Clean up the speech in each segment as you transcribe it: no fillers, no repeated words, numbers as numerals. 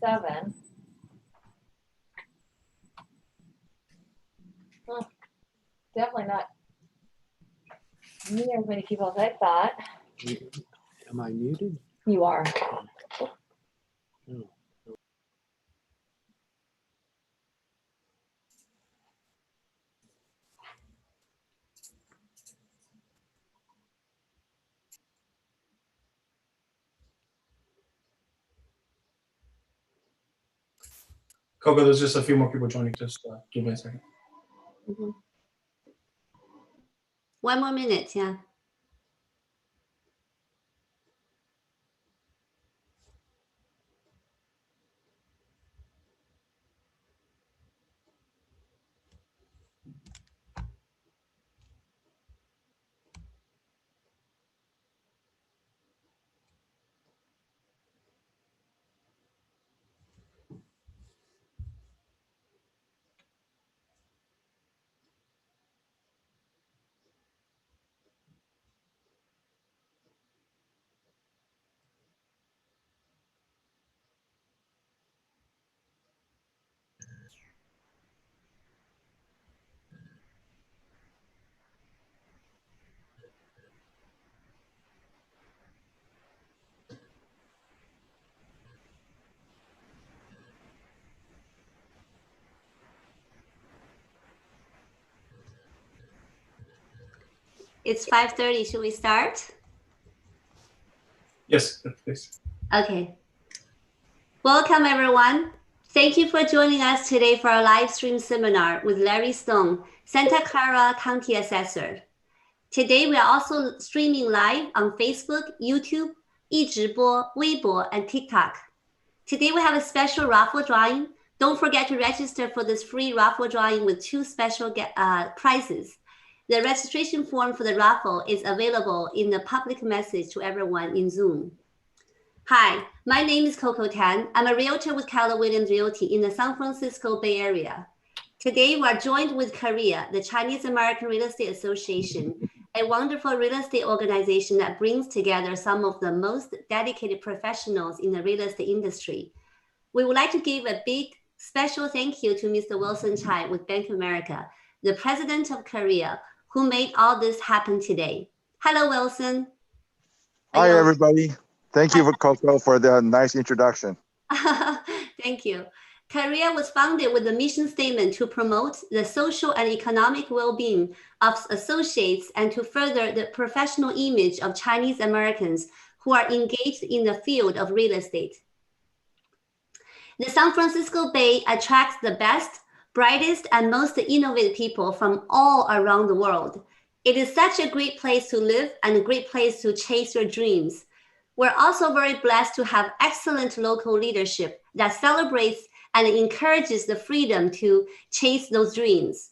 7. Huh. Definitely not near as many people as I thought. Am I muted? You are. No. Coco, there's just a few more people joining. Just give me a second. Mm-hmm. 1 more minute, yeah. It's 5:30. Should we start? Yes, please. Okay. Welcome, everyone. Thank you for joining us today for our live stream seminar with Larry Stone, Santa Clara County Assessor. Today, we are also streaming live on Facebook, YouTube, 一直播, Weibo, and TikTok. Today, we have a special raffle drawing. Don't forget to register for this free raffle drawing with 2 special prizes. The registration form for the raffle is available in the public message to everyone in Zoom. Hi, my name is Coco Tan. I'm a realtor with Keller Williams Realty in the San Francisco Bay Area. Today, we are joined with Korea, the Chinese American Real Estate Association, a wonderful real estate organization that brings together some of the most dedicated professionals in the real estate industry. We would like to give a big special thank you to Mr. Wilson Chai with Bank of America, the president of Korea, who made all this happen today. Hello, Wilson. Hi, everybody. Thank you, Coco, for the nice introduction. Thank you. Korea was founded with a mission statement to promote the social and economic well-being of associates and to further the professional image of Chinese Americans who are engaged in the field of real estate. The San Francisco Bay attracts the best, brightest, and most innovative people from all around the world. It is such a great place to live and a great place to chase your dreams. We're also very blessed to have excellent local leadership that celebrates and encourages the freedom to chase those dreams.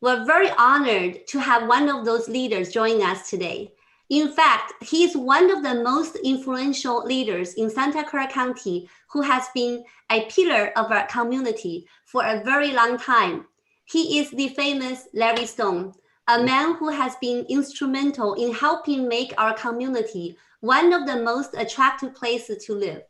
We're very honored to have one of those leaders join us today. In fact, he is one of the most influential leaders in Santa Clara County who has been a pillar of our community for a very long time. He is the famous Larry Stone, a man who has been instrumental in helping make our community one of the most attractive places to live.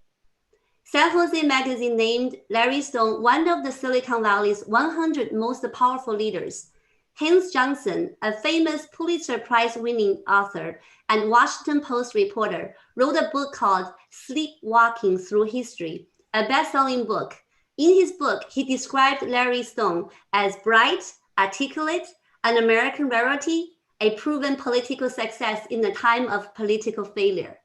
San Jose Magazine named Larry Stone one of the Silicon Valley's 100 most powerful leaders. Hans Johnson, a famous Pulitzer Prize-winning author and Washington Post reporter, wrote a book called Sleepwalking Through History, a best-selling book. In his book, he described Larry Stone as bright, articulate, an American rarity, a proven political success in a time of political failure.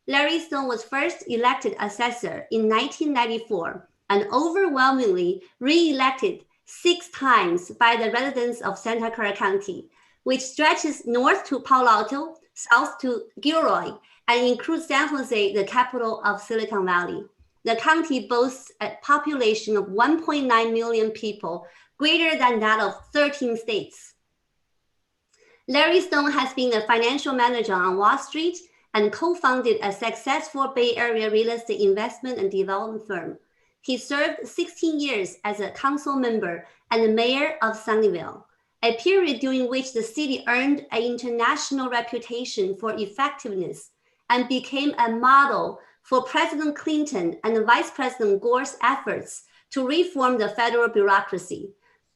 Larry Stone was first elected assessor in 1994 and overwhelmingly re-elected 6 times by the residents of Santa Clara County, which stretches north to Palo Alto, south to Gilroy, and includes San Jose, the capital of Silicon Valley. The county boasts a population of 1.9 million people, greater than that of 13 states. Larry Stone has been a financial manager on Wall Street and co-founded a successful Bay Area real estate investment and development firm. He served 16 years as a council member and the mayor of Sunnyvale, a period during which the city earned an international reputation for effectiveness and became a model for President Clinton and Vice President Gore's efforts to reform the federal bureaucracy.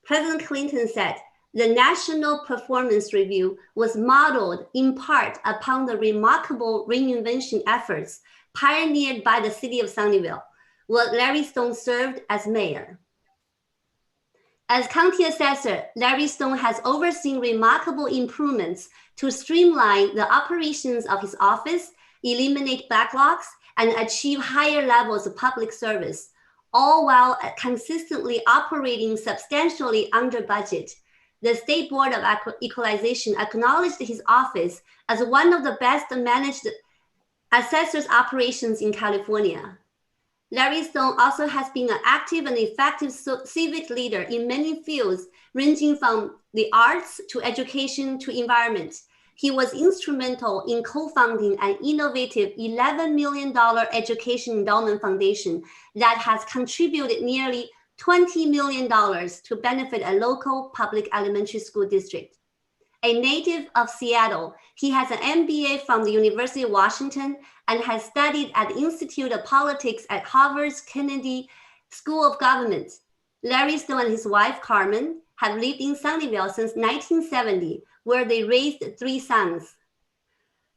President Clinton said, the National Performance Review was modeled in part upon the remarkable reinvention efforts pioneered by the city of Sunnyvale, where Larry Stone served as mayor. As county assessor, Larry Stone has overseen remarkable improvements to streamline the operations of his office, eliminate backlogs, and achieve higher levels of public service, all while consistently operating substantially under budget. The State Board of Equalization acknowledged his office as one of the best managed assessors operations in California. Larry Stone also has been an active and effective civic leader in many fields, ranging from the arts to education to environment. He was instrumental in co-founding an innovative $11 million education endowment foundation that has contributed nearly $20 million to benefit a local public elementary school district. A native of Seattle, he has an MBA from the University of Washington and has studied at the Institute of Politics at Harvard's Kennedy School of Government. Larry Stone and his wife, Carmen, have lived in Sunnyvale since 1970, where they raised 3 sons.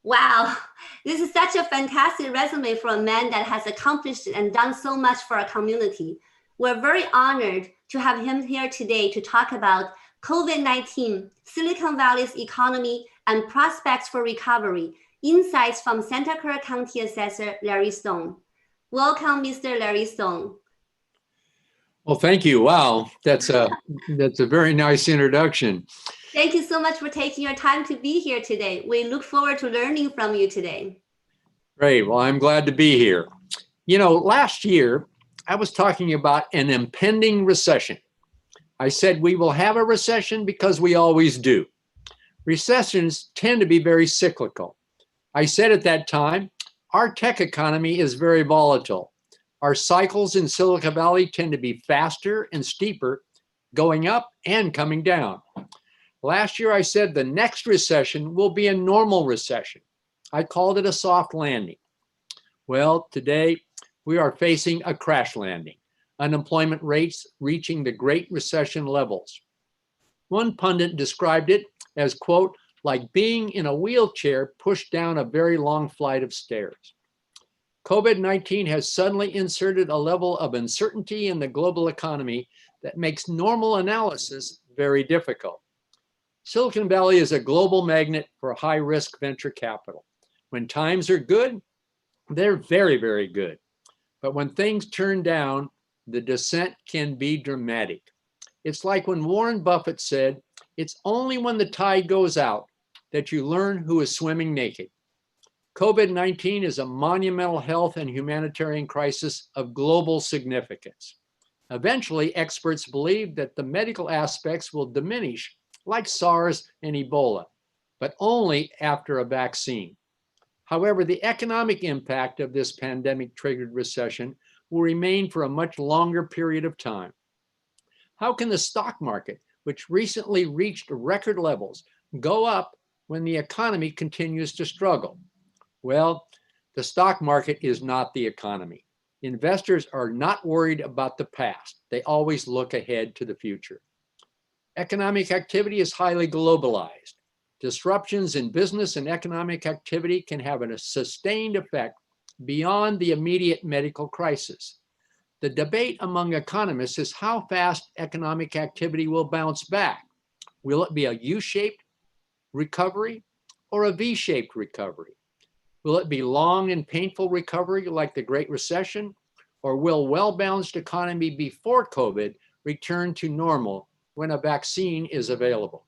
Wow, this is such a fantastic resume for a man that has accomplished and done so much for our community. We're very honored to have him here today to talk about COVID-19, Silicon Valley's economy, and prospects for recovery, insights from Santa Clara County Assessor Larry Stone. Welcome, Mr. Larry Stone. Well, thank you. Wow, that's a very nice introduction. Thank you so much for taking your time to be here today. We look forward to learning from you today. Great. Well, I'm glad to be here. You know, last year, I was talking about an impending recession. I said we will have a recession because we always do. Recessions tend to be very cyclical. I said at that time, our tech economy is very volatile. Our cycles in Silicon Valley tend to be faster and steeper, going up and coming down. Last year, I said the next recession will be a normal recession. I called it a soft landing. Well, today we are facing a crash landing. Unemployment rates reaching the Great Recession levels. One pundit described it as, quote, like being in a wheelchair pushed down a very long flight of stairs. COVID-19 has suddenly inserted a level of uncertainty in the global economy that makes normal analysis very difficult. Silicon Valley is a global magnet for high-risk venture capital. When times are good, they're very, very good. But when things turn down, the descent can be dramatic. It's like when Warren Buffett said, it's only when the tide goes out that you learn who is swimming naked. COVID-19 is a monumental health and humanitarian crisis of global significance. Eventually, experts believe that the medical aspects will diminish like SARS and Ebola, but only after a vaccine. However, the economic impact of this pandemic-triggered recession will remain for a much longer period of time. How can the stock market, which recently reached record levels, go up when the economy continues to struggle? Well, the stock market is not the economy. Investors are not worried about the past. They always look ahead to the future. Economic activity is highly globalized. Disruptions in business and economic activity can have a sustained effect beyond the immediate medical crisis. The debate among economists is how fast economic activity will bounce back. Will it be a U-shaped recovery or a V-shaped recovery? Will it be long and painful recovery like the Great Recession, or will well-balanced economy before COVID return to normal when a vaccine is available?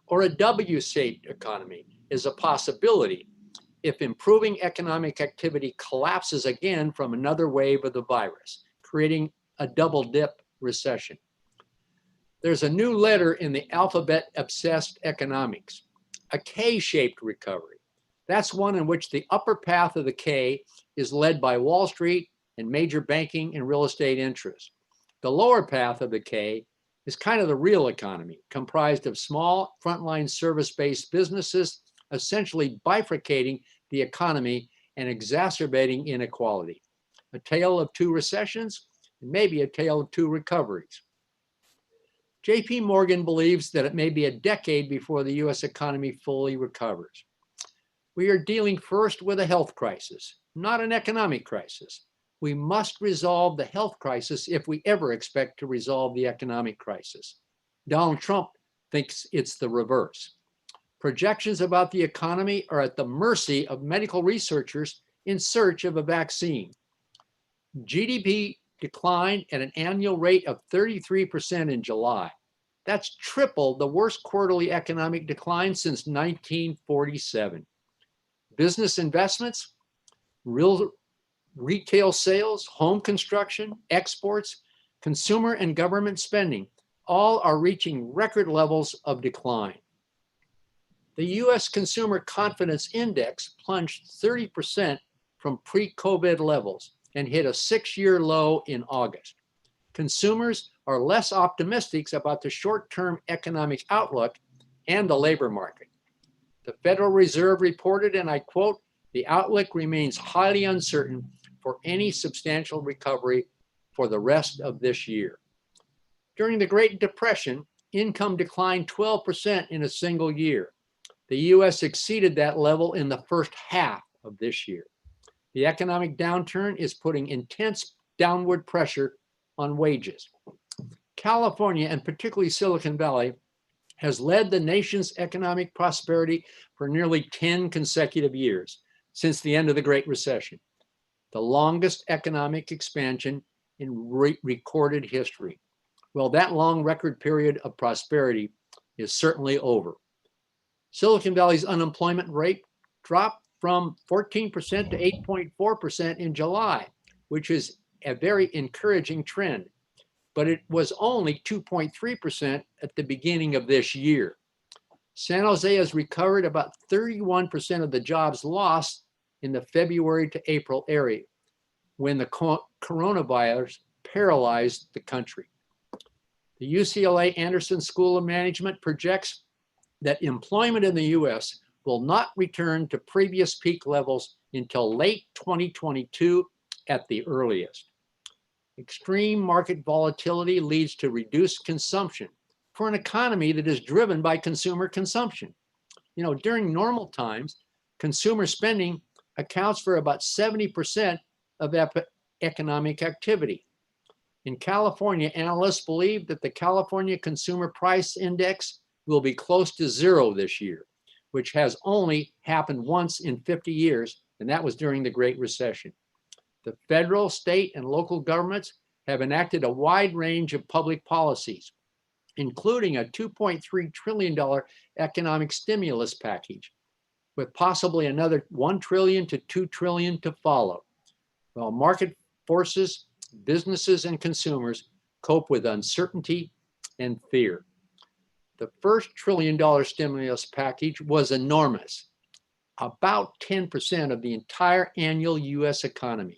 Or a W-shaped economy is a possibility if improving economic activity collapses again from another wave of the virus, creating a double dip recession. There's a new letter in the alphabet obsessed economics, a K-shaped recovery. That's one in which the upper path of the K is led by Wall Street and major banking and real estate interests. The lower path of the K is kind of the real economy, comprised of small frontline service-based businesses, essentially bifurcating the economy and exacerbating inequality. A tale of two recessions, and maybe a tale of two recoveries. JP Morgan believes that it may be a decade before the US economy fully recovers. We are dealing first with a health crisis, not an economic crisis. We must resolve the health crisis if we ever expect to resolve the economic crisis. Donald Trump thinks it's the reverse. Projections about the economy are at the mercy of medical researchers in search of a vaccine. GDP declined at an annual rate of 33% in July. That's triple the worst quarterly economic decline since 1947. Business investments, retail sales, home construction, exports, consumer and government spending, all are reaching record levels of decline. The US Consumer Confidence Index plunged 30% from pre-COVID levels and hit a 6-year low in August. Consumers are less optimistic about the short-term economic outlook and the labor market. The Federal Reserve reported, and I quote, "The outlook remains highly uncertain for any substantial recovery for the rest of this year." During the Great Depression, income declined 12% in a single year. The US exceeded that level in the first half of this year. The economic downturn is putting intense downward pressure on wages. California, and particularly Silicon Valley, has led the nation's economic prosperity for nearly 10 consecutive years, since the end of the Great Recession, the longest economic expansion in recorded history. Well, that long record period of prosperity is certainly over. Silicon Valley's unemployment rate dropped from 14% to 8.4% in July, which is a very encouraging trend. But it was only 2.3% at the beginning of this year. San Jose has recovered about 31% of the jobs lost in the February to April area, when the coronavirus paralyzed the country. The UCLA Anderson School of Management projects that employment in the US will not return to previous peak levels until late 2022 at the earliest. Extreme market volatility leads to reduced consumption for an economy that is driven by consumer consumption. You know, during normal times, consumer spending accounts for about 70% of economic activity. In California, analysts believe that the California Consumer Price Index will be close to zero this year, which has only happened once in 50 years, and that was during the Great Recession. The federal, state, and local governments have enacted a wide range of public policies, including a $2.3 trillion economic stimulus package, with possibly another $1 trillion to $2 trillion to follow. While market forces, businesses, and consumers cope with uncertainty and fear. The first $1 trillion stimulus package was enormous, about 10% of the entire annual US economy.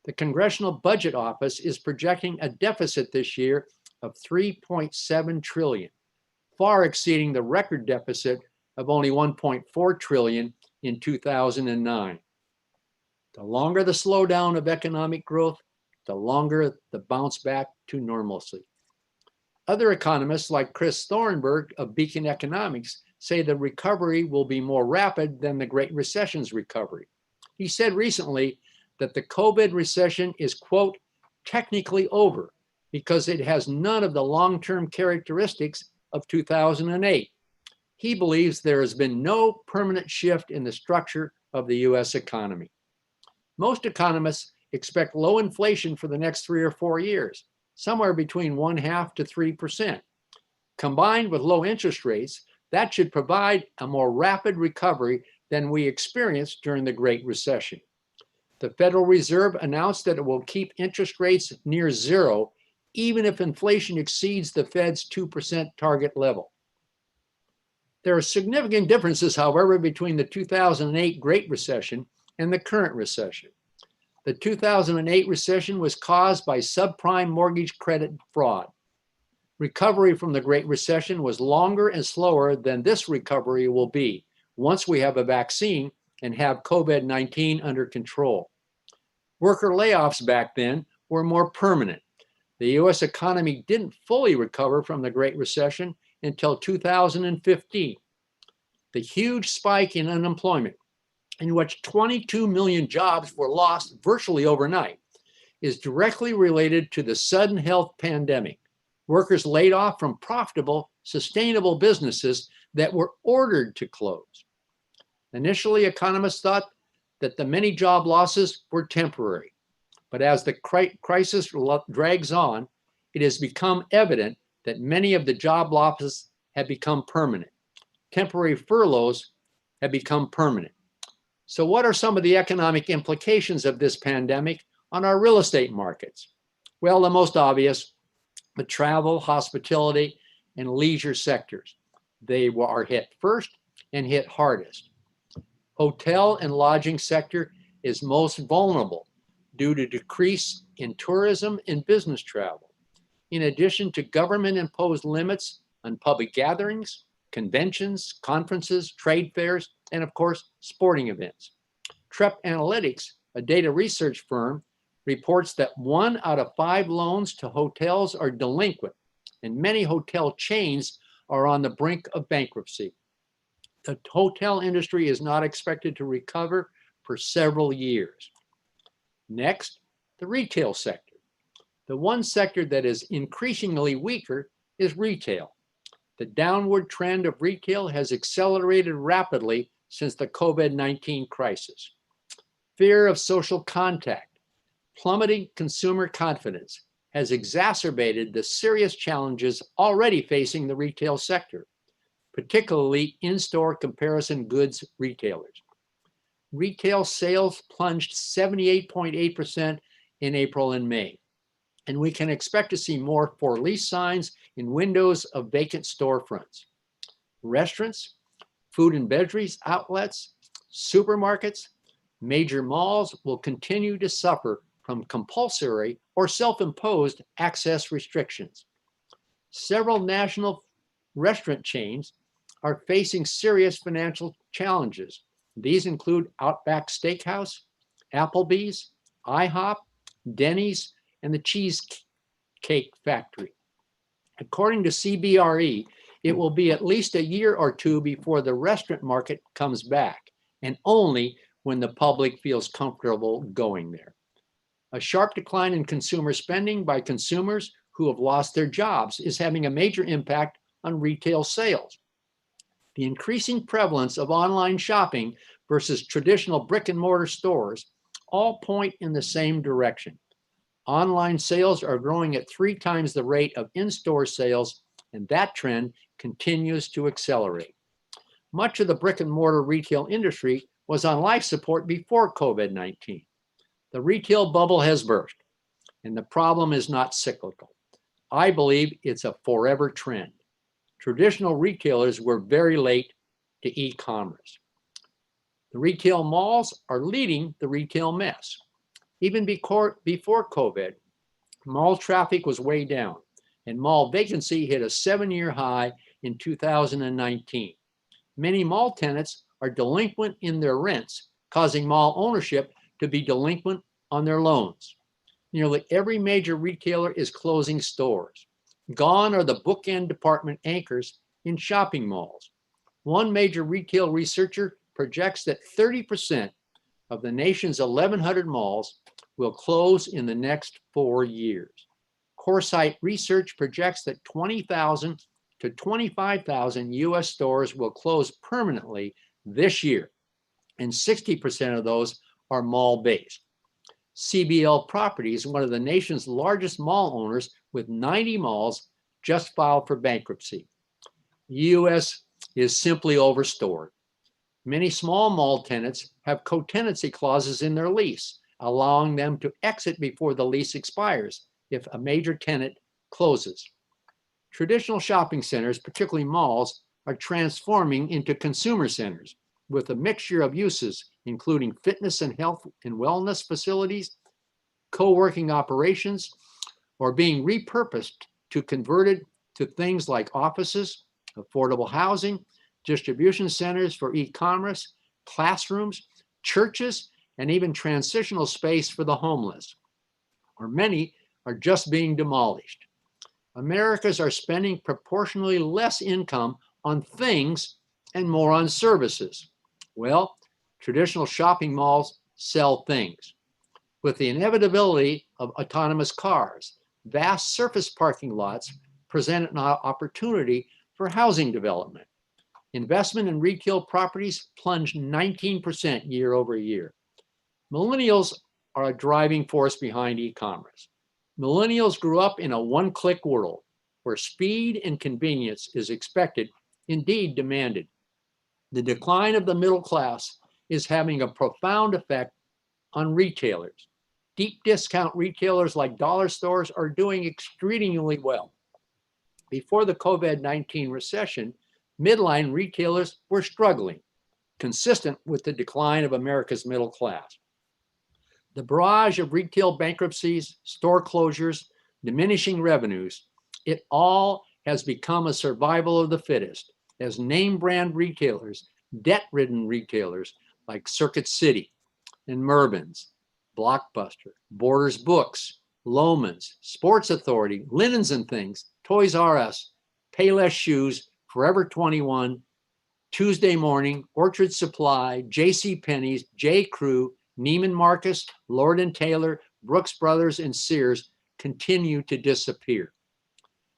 The Congressional Budget Office is projecting a deficit this year of $3.7 trillion, far exceeding the record deficit of only $1.4 trillion in 2009. The longer the slowdown of economic growth, the longer the bounce back to normalcy. Other economists like Chris Thornburg of Beacon Economics say the recovery will be more rapid than the Great Recession's recovery. He said recently that the COVID recession is, quote, technically over because it has none of the long-term characteristics of 2008. He believes there has been no permanent shift in the structure of the US economy. Most economists expect low inflation for the next 3 or 4 years, somewhere between 0.5% to 3%. Combined with low interest rates, that should provide a more rapid recovery than we experienced during the Great Recession. The Federal Reserve announced that it will keep interest rates near zero, even if inflation exceeds the Fed's 2% target level. There are significant differences, however, between the 2008 Great Recession and the current recession. The 2008 recession was caused by subprime mortgage credit fraud. Recovery from the Great Recession was longer and slower than this recovery will be once we have a vaccine and have COVID-19 under control. Worker layoffs back then were more permanent. The US economy didn't fully recover from the Great Recession until 2015. The huge spike in unemployment, in which 22 million jobs were lost virtually overnight, is directly related to the sudden health pandemic. Workers laid off from profitable, sustainable businesses that were ordered to close. Initially, economists thought that the many job losses were temporary. But as the crisis drags on, it has become evident that many of the job losses have become permanent. Temporary furloughs have become permanent. So what are some of the economic implications of this pandemic on our real estate markets? Well, the most obvious, the travel, hospitality, and leisure sectors. They are hit first and hit hardest. Hotel and lodging sector is most vulnerable due to decrease in tourism and business travel, in addition to government-imposed limits on public gatherings, conventions, conferences, trade fairs, and of course, sporting events. Trepp Analytics, a data research firm, reports that 1 out of 5 loans to hotels are delinquent, and many hotel chains are on the brink of bankruptcy. The hotel industry is not expected to recover for several years. Next, the retail sector. The one sector that is increasingly weaker is retail. The downward trend of retail has accelerated rapidly since the COVID-19 crisis. Fear of social contact, plummeting consumer confidence has exacerbated the serious challenges already facing the retail sector, particularly in-store comparison goods retailers. Retail sales plunged 78.8% in April and May, and we can expect to see more for lease signs in windows of vacant storefronts. Restaurants, food and beverage outlets, supermarkets, major malls will continue to suffer from compulsory or self-imposed access restrictions. Several national restaurant chains are facing serious financial challenges. These include Outback Steakhouse, Applebee's, IHOP, Denny's, and the Cheesecake Factory. According to CBRE, it will be at least a year or two before the restaurant market comes back, and only when the public feels comfortable going there. A sharp decline in consumer spending by consumers who have lost their jobs is having a major impact on retail sales. The increasing prevalence of online shopping versus traditional brick and mortar stores all point in the same direction. Online sales are growing at 3 times the rate of in-store sales, and that trend continues to accelerate. Much of the brick and mortar retail industry was on life support before COVID-19. The retail bubble has burst, and the problem is not cyclical. I believe it's a forever trend. Traditional retailers were very late to e-commerce. The retail malls are leading the retail mess. Even before COVID, mall traffic was way down, and mall vacancy hit a 7-year high in 2019. Many mall tenants are delinquent in their rents, causing mall ownership to be delinquent on their loans. Nearly every major retailer is closing stores. Gone are the bookend department anchors in shopping malls. One major retail researcher projects that 30% of the nation's 1,100 malls will close in the next 4 years. Coresight Research projects that 20,000 to 25,000 US stores will close permanently this year, and 60% of those are mall-based. CBL Properties, one of the nation's largest mall owners with 90 malls, just filed for bankruptcy. The US is simply overstored. Many small mall tenants have co-tenancy clauses in their lease, allowing them to exit before the lease expires if a major tenant closes. Traditional shopping centers, particularly malls, are transforming into consumer centers with a mixture of uses, including fitness and health and wellness facilities, co-working operations, or being repurposed to converted to things like offices, affordable housing, distribution centers for e-commerce, classrooms, churches, and even transitional space for the homeless, or many are just being demolished. Americans are spending proportionally less income on things and more on services. Well, traditional shopping malls sell things. With the inevitability of autonomous cars, vast surface parking lots present an opportunity for housing development. Investment in retail properties plunged 19% year over year. Millennials are a driving force behind e-commerce. Millennials grew up in a one-click world where speed and convenience is expected, indeed demanded. The decline of the middle class is having a profound effect on retailers. Deep discount retailers like dollar stores are doing extremely well. Before the COVID-19 recession, midline retailers were struggling, consistent with the decline of America's middle class. The barrage of retail bankruptcies, store closures, diminishing revenues, it all has become a survival of the fittest as name brand retailers, debt-ridden retailers like Circuit City and Mervyn's, Blockbuster, Borders Books, Loehmann's, Sports Authority, Linens and Things, Toys R Us, Payless Shoes, Forever 21, Tuesday Morning, Orchard Supply, J.C. Penney's, J. Crew, Neiman Marcus, Lord & Taylor, Brooks Brothers, and Sears continue to disappear.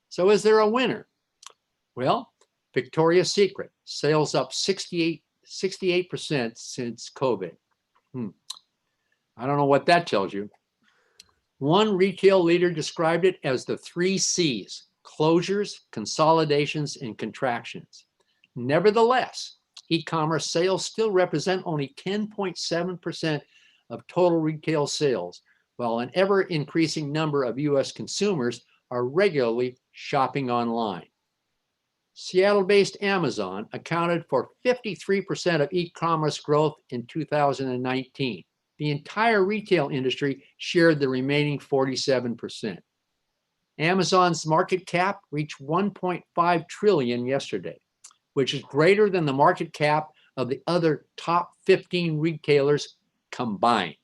So is there a winner? Well, Victoria's Secret, sales up 68% since COVID. I don't know what that tells you. One retail leader described it as the 3 C's: closures, consolidations, and contractions. Nevertheless, e-commerce sales still represent only 10.7% of total retail sales, while an ever-increasing number of U.S. consumers are regularly shopping online. Seattle-based Amazon accounted for 53% of e-commerce growth in 2019. The entire retail industry shared the remaining 47%. Amazon's market cap reached $1.5 trillion yesterday, which is greater than the market cap of the other top 15 retailers combined.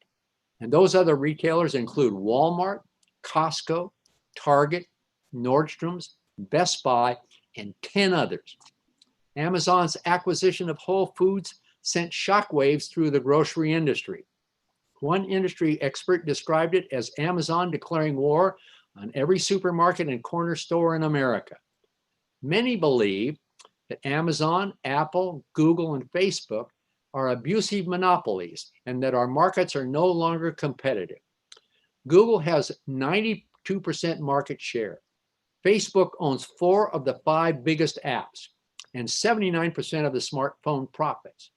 And those other retailers include Walmart, Costco, Target, Nordstrom's, Best Buy, and 10 others. Amazon's acquisition of Whole Foods sent shockwaves through the grocery industry. One industry expert described it as Amazon declaring war on every supermarket and corner store in America. Many believe that Amazon, Apple, Google, and Facebook are abusive monopolies and that our markets are no longer competitive. Google has 92% market share. Facebook owns 4 of the 5 biggest apps and 79% of the smartphone profits.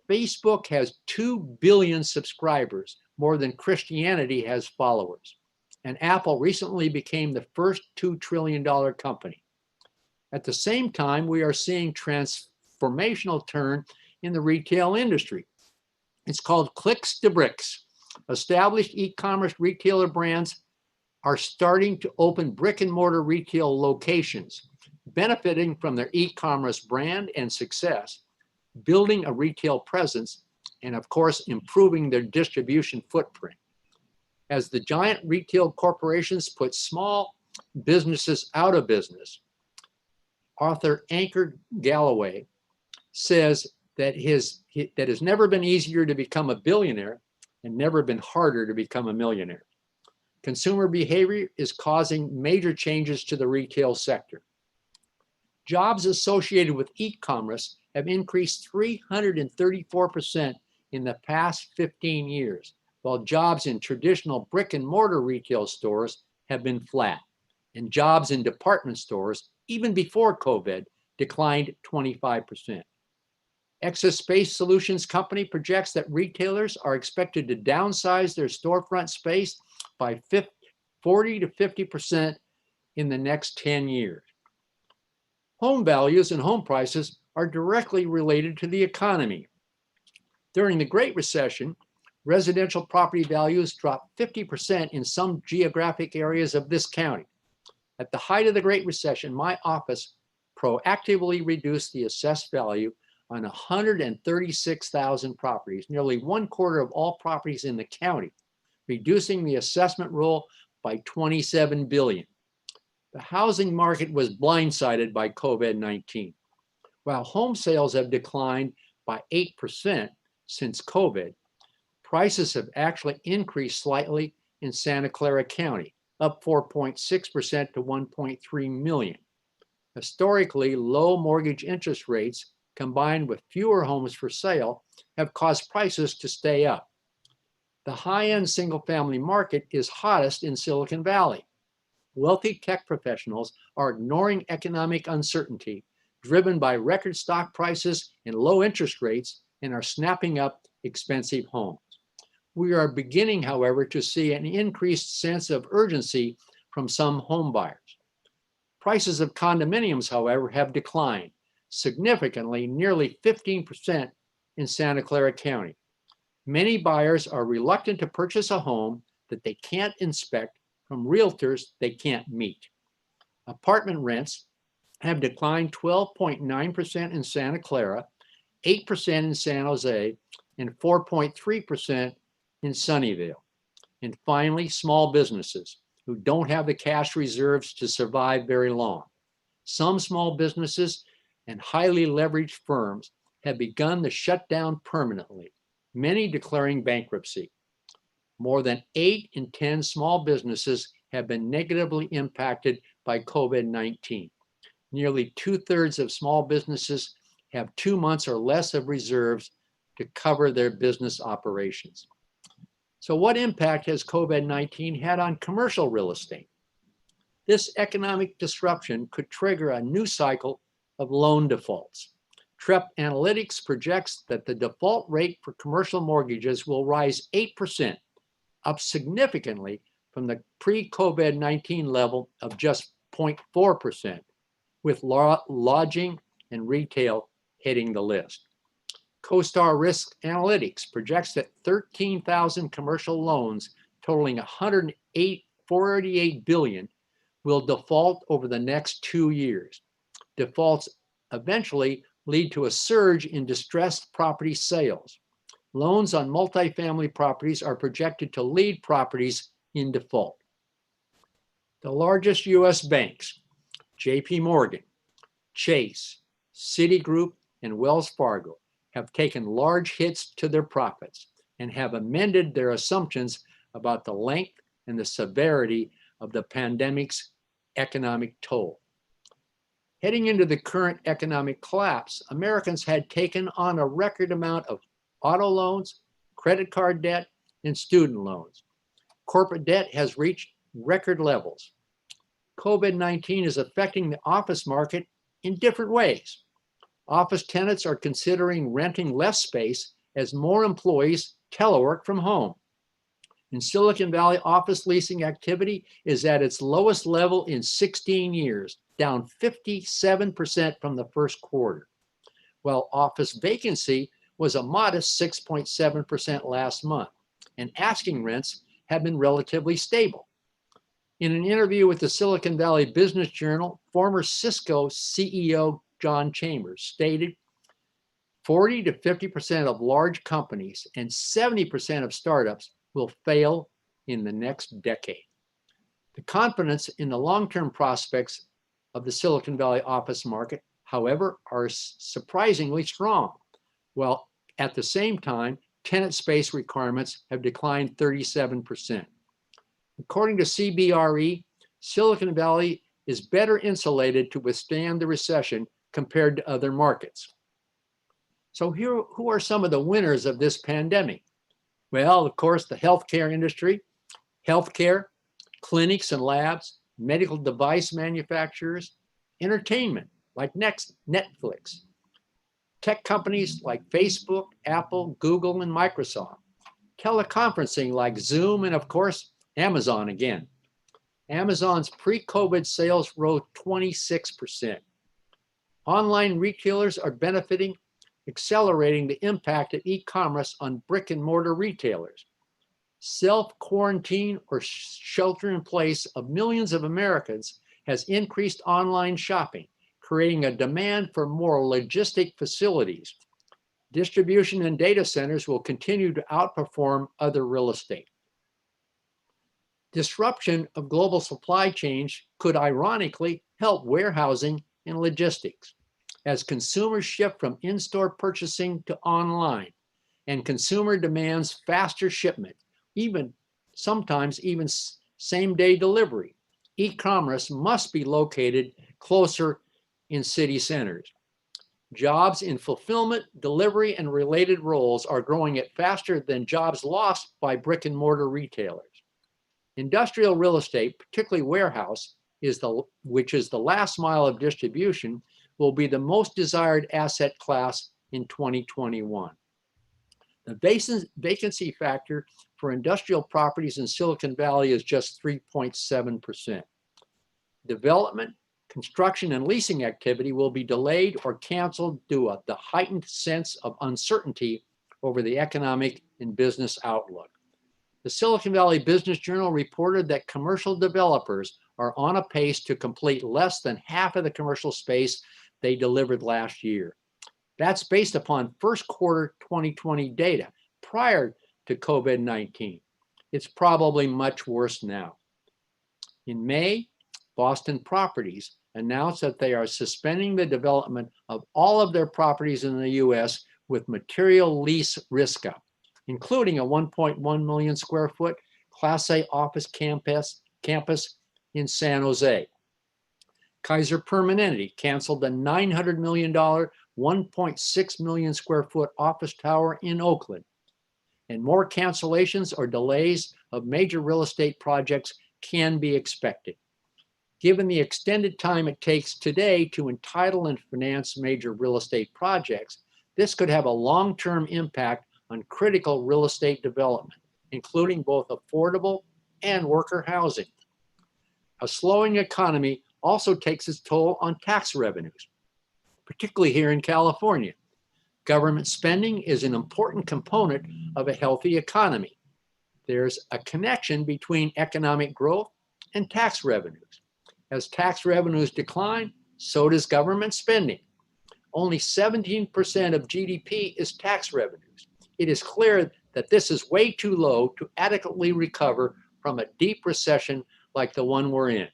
Facebook has 2 billion subscribers, more than Christianity has followers. And Apple recently became the first $2 trillion company. At the same time, we are seeing transformational turn in the retail industry. It's called clicks to bricks. Established e-commerce retailer brands are starting to open brick and mortar retail locations, benefiting from their e-commerce brand and success, building a retail presence, and of course, improving their distribution footprint. As the giant retail corporations put small businesses out of business, author Anchor Galloway says that it has never been easier to become a billionaire and never been harder to become a millionaire. Consumer behavior is causing major changes to the retail sector. Jobs associated with e-commerce have increased 334% in the past 15 years, while jobs in traditional brick and mortar retail stores have been flat, and jobs in department stores, even before COVID, declined 25%. Excess Space Solutions Company projects that retailers are expected to downsize their storefront space by 40 to 50% in the next 10 years. Home values and home prices are directly related to the economy. During the Great Recession, residential property values dropped 50% in some geographic areas of this county. At the height of the Great Recession, my office proactively reduced the assessed value on 136,000 properties, nearly 1/4 of all properties in the county, reducing the assessment roll by $27 billion. The housing market was blindsided by COVID-19. While home sales have declined by 8% since COVID, prices have actually increased slightly in Santa Clara County, up 4.6% to 1.3 million. Historically, low mortgage interest rates combined with fewer homes for sale have caused prices to stay up. The high-end single-family market is hottest in Silicon Valley. Wealthy tech professionals are ignoring economic uncertainty driven by record stock prices and low interest rates and are snapping up expensive homes. We are beginning, however, to see an increased sense of urgency from some home buyers. Prices of condominiums, however, have declined significantly, nearly 15% in Santa Clara County. Many buyers are reluctant to purchase a home that they can't inspect from realtors they can't meet. Apartment rents have declined 12.9% in Santa Clara, 8% in San Jose, and 4.3% in Sunnyvale. And finally, small businesses who don't have the cash reserves to survive very long. Some small businesses and highly leveraged firms have begun to shut down permanently, many declaring bankruptcy. More than 8 in 10 small businesses have been negatively impacted by COVID-19. Nearly 2/3 of small businesses have 2 months or less of reserves to cover their business operations. So what impact has COVID-19 had on commercial real estate? This economic disruption could trigger a new cycle of loan defaults. Trepp Analytics projects that the default rate for commercial mortgages will rise 8%, up significantly from the pre-COVID-19 level of just 0.4%, with lodging and retail heading the list. CoStar Risk Analytics projects that 13,000 commercial loans totaling $48 billion will default over the next 2 years. Defaults eventually lead to a surge in distressed property sales. Loans on multifamily properties are projected to lead properties in default. The largest U.S. banks, JP Morgan, Chase, Citigroup, and Wells Fargo, have taken large hits to their profits and have amended their assumptions about the length and the severity of the pandemic's economic toll. Heading into the current economic collapse, Americans had taken on a record amount of auto loans, credit card debt, and student loans. Corporate debt has reached record levels. COVID-19 is affecting the office market in different ways. Office tenants are considering renting less space as more employees telework from home. In Silicon Valley, office leasing activity is at its lowest level in 16 years, down 57% from the first quarter, while office vacancy was a modest 6.7% last month, and asking rents have been relatively stable. In an interview with the Silicon Valley Business Journal, former Cisco CEO John Chambers stated 40 to 50% of large companies and 70% of startups will fail in the next decade. The confidence in the long-term prospects of the Silicon Valley office market, however, are surprisingly strong, while at the same time, tenant space requirements have declined 37%. According to CBRE, Silicon Valley is better insulated to withstand the recession compared to other markets. So here, who are some of the winners of this pandemic? Well, of course, the healthcare industry, healthcare, clinics and labs, medical device manufacturers, entertainment like Netflix, tech companies like Facebook, Apple, Google, and Microsoft, teleconferencing like Zoom, and of course, Amazon again. Amazon's pre-COVID sales rose 26%. Online retailers are benefiting, accelerating the impact of e-commerce on brick and mortar retailers. Self-quarantine or shelter in place of millions of Americans has increased online shopping, creating a demand for more logistic facilities. Distribution and data centers will continue to outperform other real estate. Disruption of global supply chains could ironically help warehousing and logistics as consumers shift from in-store purchasing to online and consumer demands faster shipment, sometimes even same-day delivery. E-commerce must be located closer in city centers. Jobs in fulfillment, delivery, and related roles are growing at faster than jobs lost by brick and mortar retailers. Industrial real estate, particularly warehouse, which is the last mile of distribution, will be the most desired asset class in 2021. The vacancy factor for industrial properties in Silicon Valley is just 3.7%. Development, construction, and leasing activity will be delayed or canceled due to the heightened sense of uncertainty over the economic and business outlook. The Silicon Valley Business Journal reported that commercial developers are on a pace to complete less than half of the commercial space they delivered last year. That's based upon first quarter 2020 data prior to COVID-19. It's probably much worse now. In May, Boston Properties announced that they are suspending the development of all of their properties in the US with material lease risk up, including a 1.1 million square foot Class A office campus in San Jose. Kaiser Permanente canceled the $900 million, 1.6 million square foot office tower in Oakland. And more cancellations or delays of major real estate projects can be expected. Given the extended time it takes today to entitle and finance major real estate projects, this could have a long-term impact on critical real estate development, including both affordable and worker housing. A slowing economy also takes its toll on tax revenues, particularly here in California. Government spending is an important component of a healthy economy. There's a connection between economic growth and tax revenues. As tax revenues decline, so does government spending. Only 17% of GDP is tax revenues. It is clear that this is way too low to adequately recover from a deep recession like the one we're in.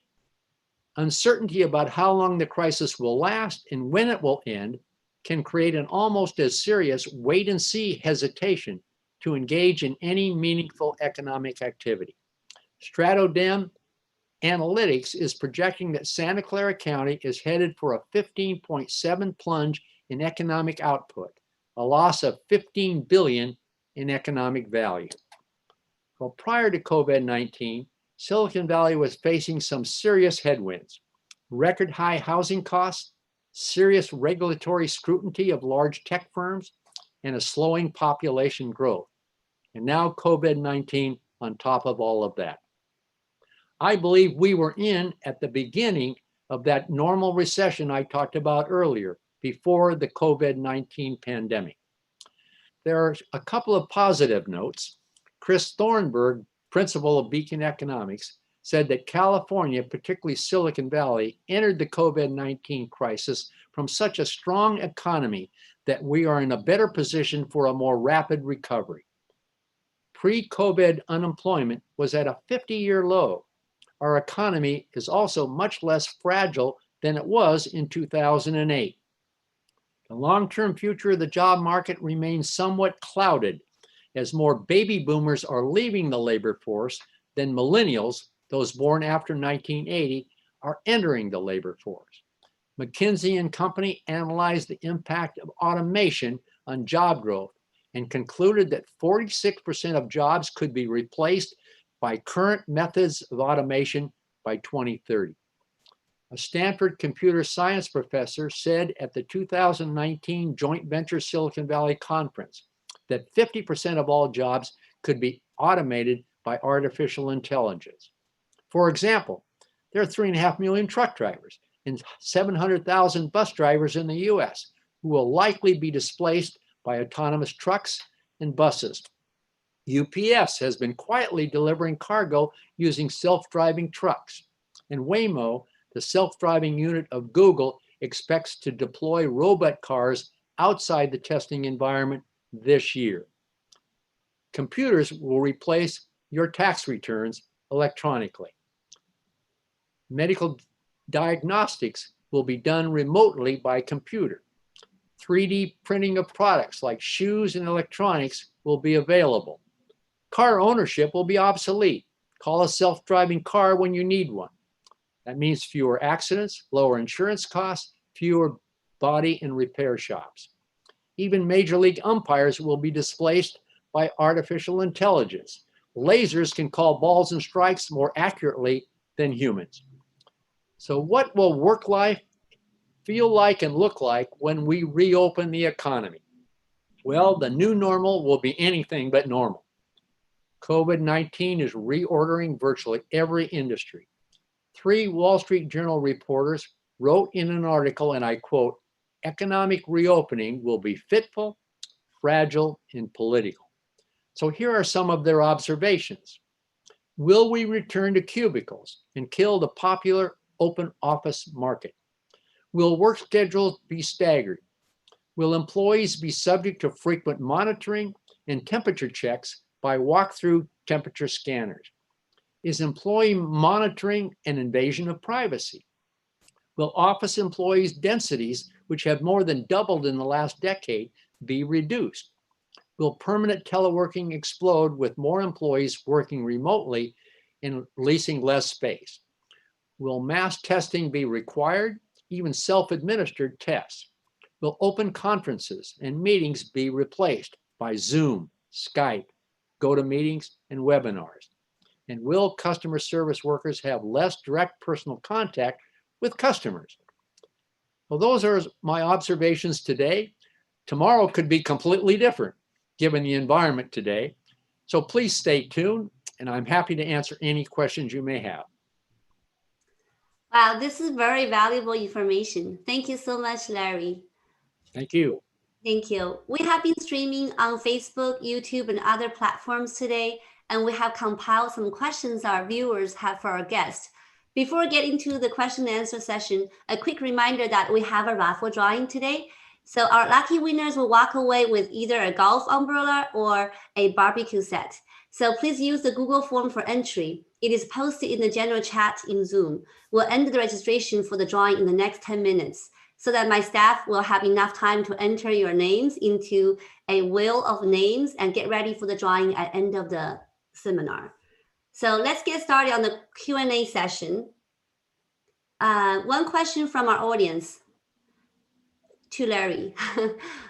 Uncertainty about how long the crisis will last and when it will end can create an almost as serious wait-and-see hesitation to engage in any meaningful economic activity. StratoDem Analytics is projecting that Santa Clara County is headed for a 15.7 plunge in economic output, a loss of $15 billion in economic value. Well, prior to COVID-19, Silicon Valley was facing some serious headwinds: record high housing costs, serious regulatory scrutiny of large tech firms, and a slowing population growth. And now COVID-19 on top of all of that. I believe we were in at the beginning of that normal recession I talked about earlier, before the COVID-19 pandemic. There are a couple of positive notes. Chris Thornburg, principal of Beacon Economics, said that California, particularly Silicon Valley, entered the COVID-19 crisis from such a strong economy that we are in a better position for a more rapid recovery. Pre-COVID unemployment was at a 50-year low. Our economy is also much less fragile than it was in 2008. The long-term future of the job market remains somewhat clouded as more baby boomers are leaving the labor force than millennials, those born after 1980, are entering the labor force. McKinsey and Company analyzed the impact of automation on job growth and concluded that 46% of jobs could be replaced by current methods of automation by 2030. A Stanford computer science professor said at the 2019 Joint Venture Silicon Valley Conference that 50% of all jobs could be automated by artificial intelligence. For example, there are 3.5 million truck drivers and 700,000 bus drivers in the US who will likely be displaced by autonomous trucks and buses. UPS has been quietly delivering cargo using self-driving trucks. And Waymo, the self-driving unit of Google, expects to deploy robot cars outside the testing environment this year. Computers will replace your tax returns electronically. Medical diagnostics will be done remotely by computer. 3D printing of products like shoes and electronics will be available. Car ownership will be obsolete. Call a self-driving car when you need one. That means fewer accidents, lower insurance costs, fewer body and repair shops. Even major league umpires will be displaced by artificial intelligence. Lasers can call balls and strikes more accurately than humans. So what will work life feel like and look like when we reopen the economy? Well, the new normal will be anything but normal. COVID-19 is reordering virtually every industry. 3 Wall Street Journal reporters wrote in an article, and I quote, "Economic reopening will be fitful, fragile, and political." So here are some of their observations. Will we return to cubicles and kill the popular open office market? Will work schedules be staggered? Will employees be subject to frequent monitoring and temperature checks by walk-through temperature scanners? Is employee monitoring an invasion of privacy? Will office employees' densities, which have more than doubled in the last decade, be reduced? Will permanent teleworking explode with more employees working remotely and leasing less space? Will mass testing be required, even self-administered tests? Will open conferences and meetings be replaced by Zoom, Skype, GoToMeetings, and webinars? And will customer service workers have less direct personal contact with customers? Well, those are my observations today. Tomorrow could be completely different given the environment today. So please stay tuned, and I'm happy to answer any questions you may have. Wow, this is very valuable information. Thank you so much, Larry. Thank you. Thank you. We have been streaming on Facebook, YouTube, and other platforms today, and we have compiled some questions our viewers have for our guests. Before getting to the question and answer session, a quick reminder that we have a raffle drawing today. So our lucky winners will walk away with either a golf umbrella or a barbecue set. So please use the Google form for entry. It is posted in the general chat in Zoom. We'll end the registration for the drawing in the next 10 minutes so that my staff will have enough time to enter your names into a wheel of names and get ready for the drawing at the end of the seminar. So let's get started on the Q&A session. One question from our audience to Larry.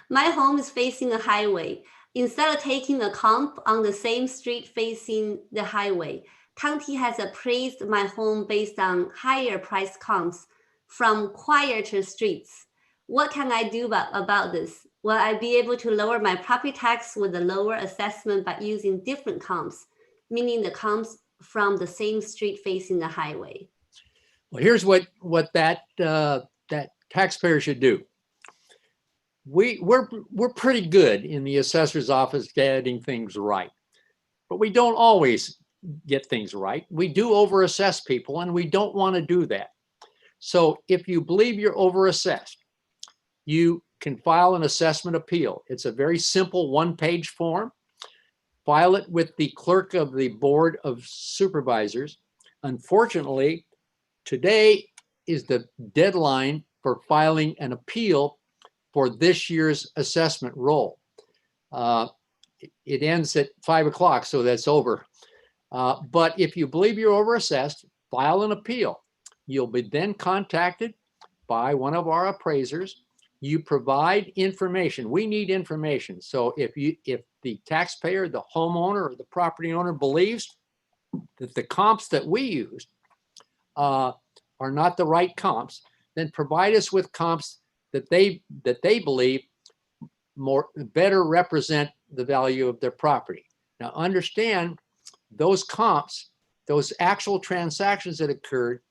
My home is facing a highway. Instead of taking a comp on the same street facing the highway, county has appraised my home based on higher price comps from quieter streets. What can I do about this? Will I be able to lower my property tax with a lower assessment by using different comps, meaning the comps from the same street facing the highway? Well, here's what that taxpayer should do. We're pretty good in the assessor's office getting things right, but we don't always get things right. We do overassess people, and we don't want to do that. So if you believe you're overassessed, you can file an assessment appeal. It's a very simple one-page form. File it with the clerk of the Board of Supervisors. Unfortunately, today is the deadline for filing an appeal for this year's assessment roll. It ends at 5 o'clock, so that's over. But if you believe you're overassessed, file an appeal. You'll be then contacted by one of our appraisers. You provide information. We need information. So if the taxpayer, the homeowner, or the property owner believes that the comps that we used are not the right comps, then provide us with comps that they believe better represent the value of their property. Now understand, those comps, those actual transactions that occurred,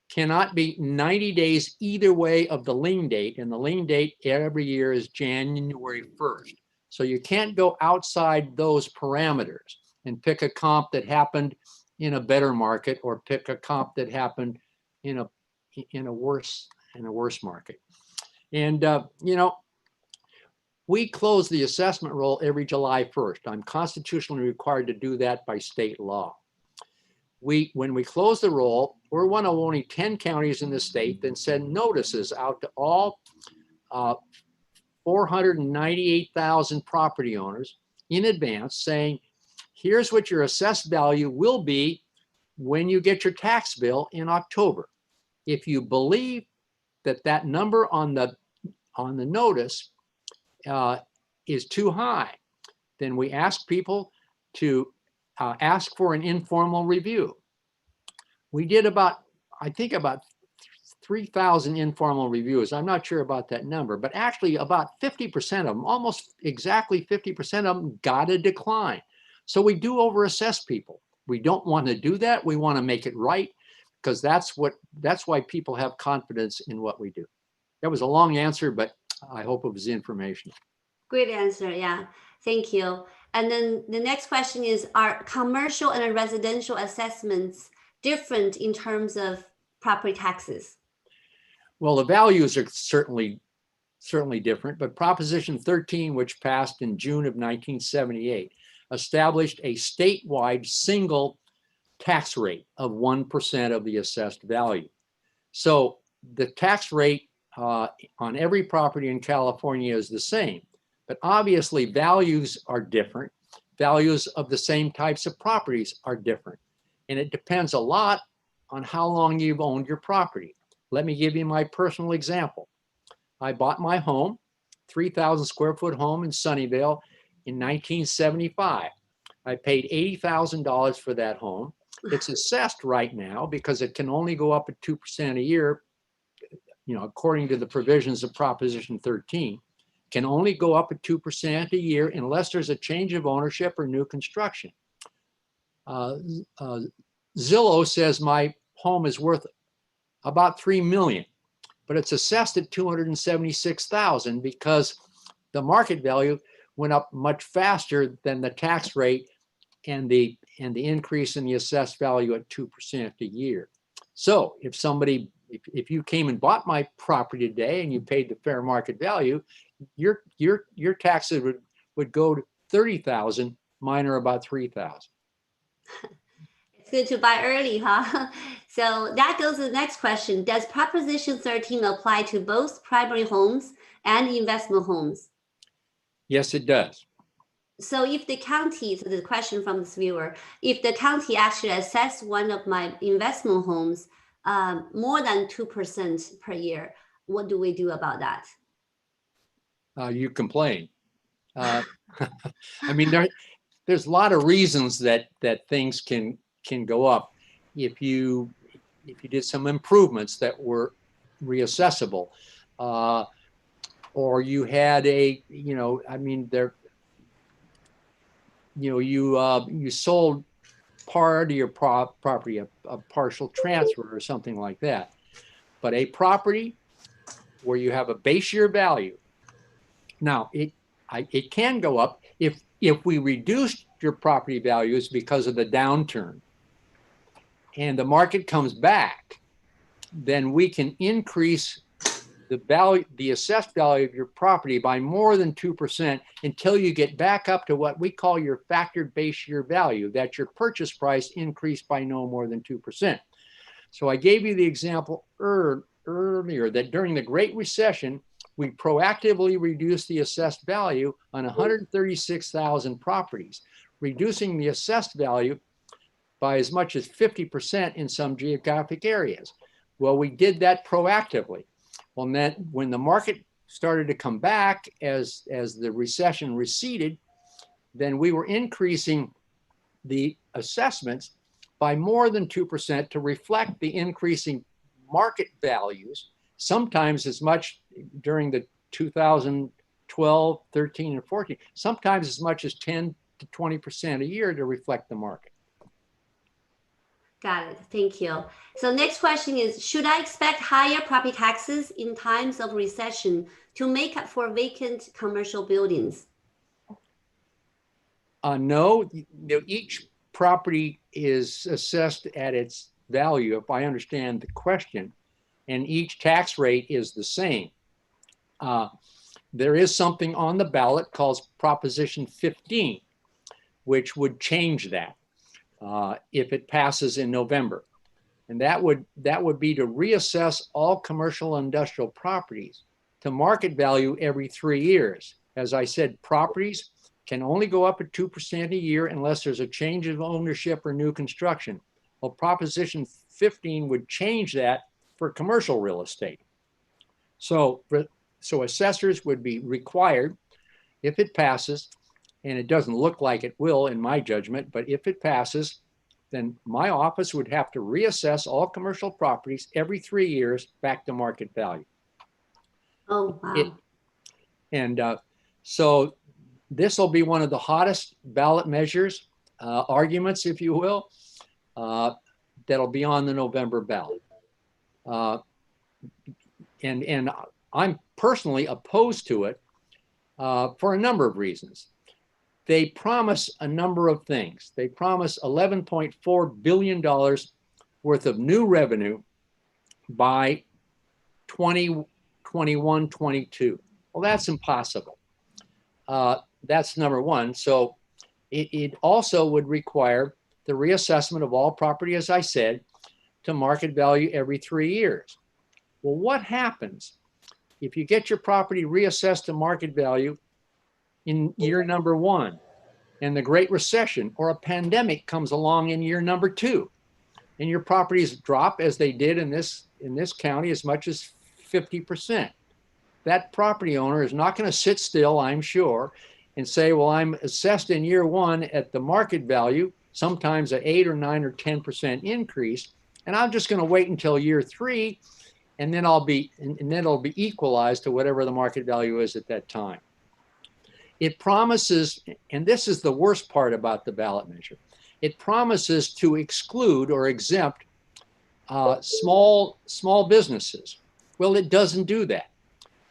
cannot be 90 days either way of the lien date, and the lien date every year is January 1st. So you can't go outside those parameters and pick a comp that happened in a better market or pick a comp that happened in a worse in a worse market. And, you know, we close the assessment roll every July 1st. I'm constitutionally required to do that by state law. When we close the roll, we're one of only 10 counties in the state that send notices out to all 498,000 property owners in advance saying, here's what your assessed value will be when you get your tax bill in October. If you believe that that number on the notice is too high, then we ask people to ask for an informal review. We did I think about 3,000 informal reviews. I'm not sure about that number, but actually about 50% of them, almost exactly 50% of them got a decline. So we do overassess people. We don't want to do that. We want to make it right, because that's why people have confidence in what we do. That was a long answer, but I hope it was informational. Great answer. Yeah. Thank you. And then the next question is, are commercial and residential assessments different in terms of property taxes? Well, the values are certainly different, but Proposition 13, which passed in June of 1978, established a statewide single tax rate of 1% of the assessed value. So the tax rate on every property in California is the same, but obviously values are different. Values of the same types of properties are different. And it depends a lot on how long you've owned your property. Let me give you my personal example. I bought my home, 3,000 square foot home in Sunnyvale in 1975. I paid $80,000 for that home. It's assessed right now because it can only go up at 2% a year, you know, according to the provisions of Proposition 13, can only go up at 2% a year unless there's a change of ownership or new construction. Zillow says my home is worth about $3 million, but it's assessed at $276,000 because the market value went up much faster than the tax rate and the increase in the assessed value at 2% a year. So if you came and bought my property today and you paid the fair market value, your taxes would go to $30,000, mine are about $3,000. It's good to buy early, huh? So that goes to the next question. Does Proposition 13 apply to both primary homes and investment homes? Yes, it does. So if the county, so the question from this viewer, if the county actually assessed one of my investment homes more than 2% per year, what do we do about that? You complain. I mean, there's a lot of reasons that things can go up. If you did some improvements that were reassessable, or you had you sold part of your property, a partial transfer or something like that. But a property where you have a base year value, now it can go up if we reduced your property values because of the downturn and the market comes back, then we can increase the assessed value of your property by more than 2% until you get back up to what we call your factored base year value, that your purchase price increased by no more than 2%. So I gave you the example earlier that during the Great Recession, we proactively reduced the assessed value on 136,000 properties, reducing the assessed value by as much as 50% in some geographic areas. Well, we did that proactively. Well, then when the market started to come back as the recession receded, then we were increasing the assessments by more than 2% to reflect the increasing market values, sometimes as much during the 2012, 13, and 14, sometimes as much as 10 to 20% a year to reflect the market. Got it. Thank you. So next question is, should I expect higher property taxes in times of recession to make up for vacant commercial buildings? No, each property is assessed at its value, if I understand the question. and each tax rate is the same. There is something on the ballot called Proposition 15, which would change that if it passes in November. And that would be to reassess all commercial and industrial properties to market value every 3 years. As I said, properties can only go up at 2% a year unless there's a change of ownership or new construction. Well, Proposition 15 would change that for commercial real estate. So assessors would be required, if it passes, and it doesn't look like it will in my judgment, but if it passes, then my office would have to reassess all commercial properties every 3 years back to market value. Oh, wow. So this will be one of the hottest ballot measures, arguments, if you will, that'll be on the November ballot. And I'm personally opposed to it for a number of reasons. They promise a number of things. They promise $11.4 billion worth of new revenue by 2021, 22. Well, that's impossible. That's number one. So it also would require the reassessment of all property, as I said, to market value every 3 years. Well, what happens if you get your property reassessed to market value in year number 1 and the Great Recession or a pandemic comes along in year number 2 and your properties drop, as they did in this county, as much as 50%? That property owner is not going to sit still, I'm sure, and say, well, I'm assessed in year 1 at the market value, sometimes an 8 or 9 or 10% increase, and I'm just going to wait until year 3, and then it'll be equalized to whatever the market value is at that time. It promises, and this is the worst part about the ballot measure, it promises to exclude or exempt small businesses. Well, it doesn't do that.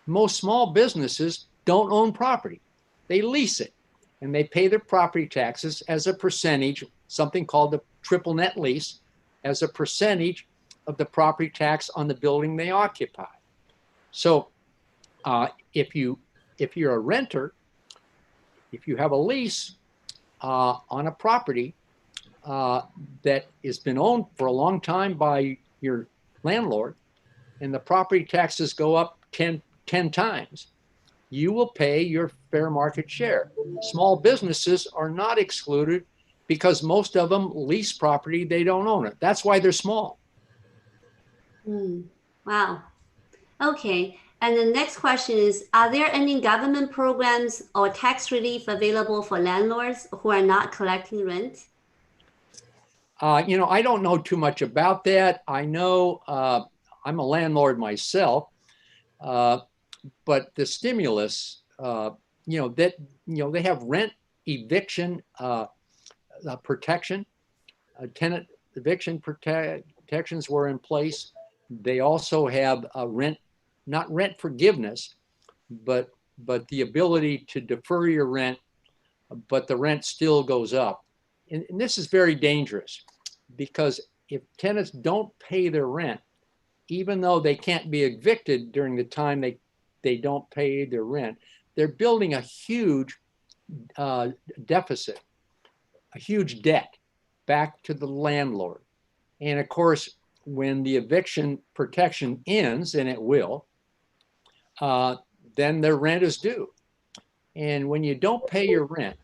Most small businesses don't own property. They lease it, and they pay their property taxes as a percentage, something called the triple net lease, as a percentage of the property tax on the building they occupy. So if you're a renter, if you have a lease on a property that has been owned for a long time by your landlord, and the property taxes go up 10 times, you will pay your fair market share. Small businesses are not excluded because most of them lease property, they don't own it. That's why they're small. Wow. Okay. And the next question is, are there any government programs or tax relief available for landlords who are not collecting rent? I don't know too much about that. I know I'm a landlord myself, but the stimulus, they have rent eviction protection, tenant eviction protections were in place. They also have not rent forgiveness, but the ability to defer your rent, but the rent still goes up. And this is very dangerous, because if tenants don't pay their rent, even though they can't be evicted during the time they don't pay their rent, they're building a huge deficit, a huge debt back to the landlord. And of course, when the eviction protection ends, and it will, then their rent is due. And when you don't pay your rent,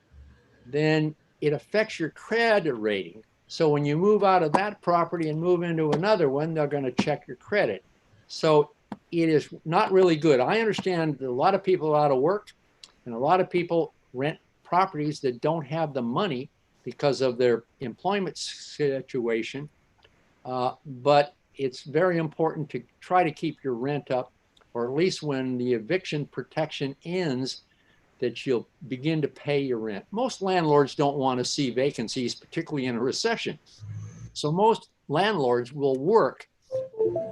then it affects your credit rating. So when you move out of that property and move into another one, they're going to check your credit. So it is not really good. I understand that a lot of people are out of work, and a lot of people rent properties that don't have the money because of their employment situation. But it's very important to try to keep your rent up, or at least when the eviction protection ends, that you'll begin to pay your rent. Most landlords don't want to see vacancies, particularly in a recession. So most landlords will work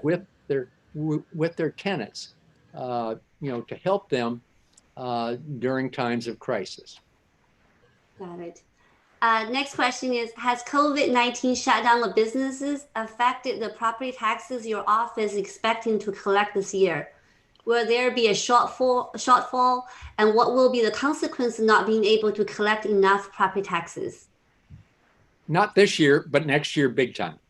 with their tenants, to help them during times of crisis. Got it. Next question is, has COVID-19 shutdown of businesses affected the property taxes your office is expecting to collect this year? Will there be a shortfall, and what will be the consequence of not being able to collect enough property taxes? Not this year, but next year, big time.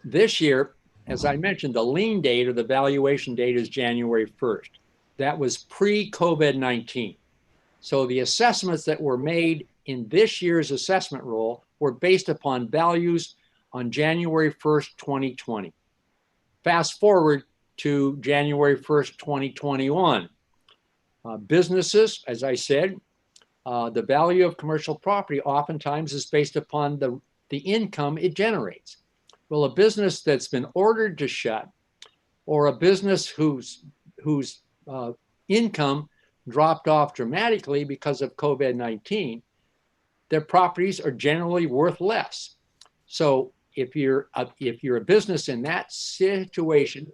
This year, as I mentioned, the lien date or the valuation date is January 1st. That was pre-COVID-19. So the assessments that were made in this year's assessment roll were based upon values on January 1st, 2020. Fast forward to January 1st, 2021. Businesses, as I said, the value of commercial property oftentimes is based upon the income it generates. Well, a business that's been ordered to shut, or a business whose income dropped off dramatically because of COVID-19, their properties are generally worth less. So if you're a business in that situation,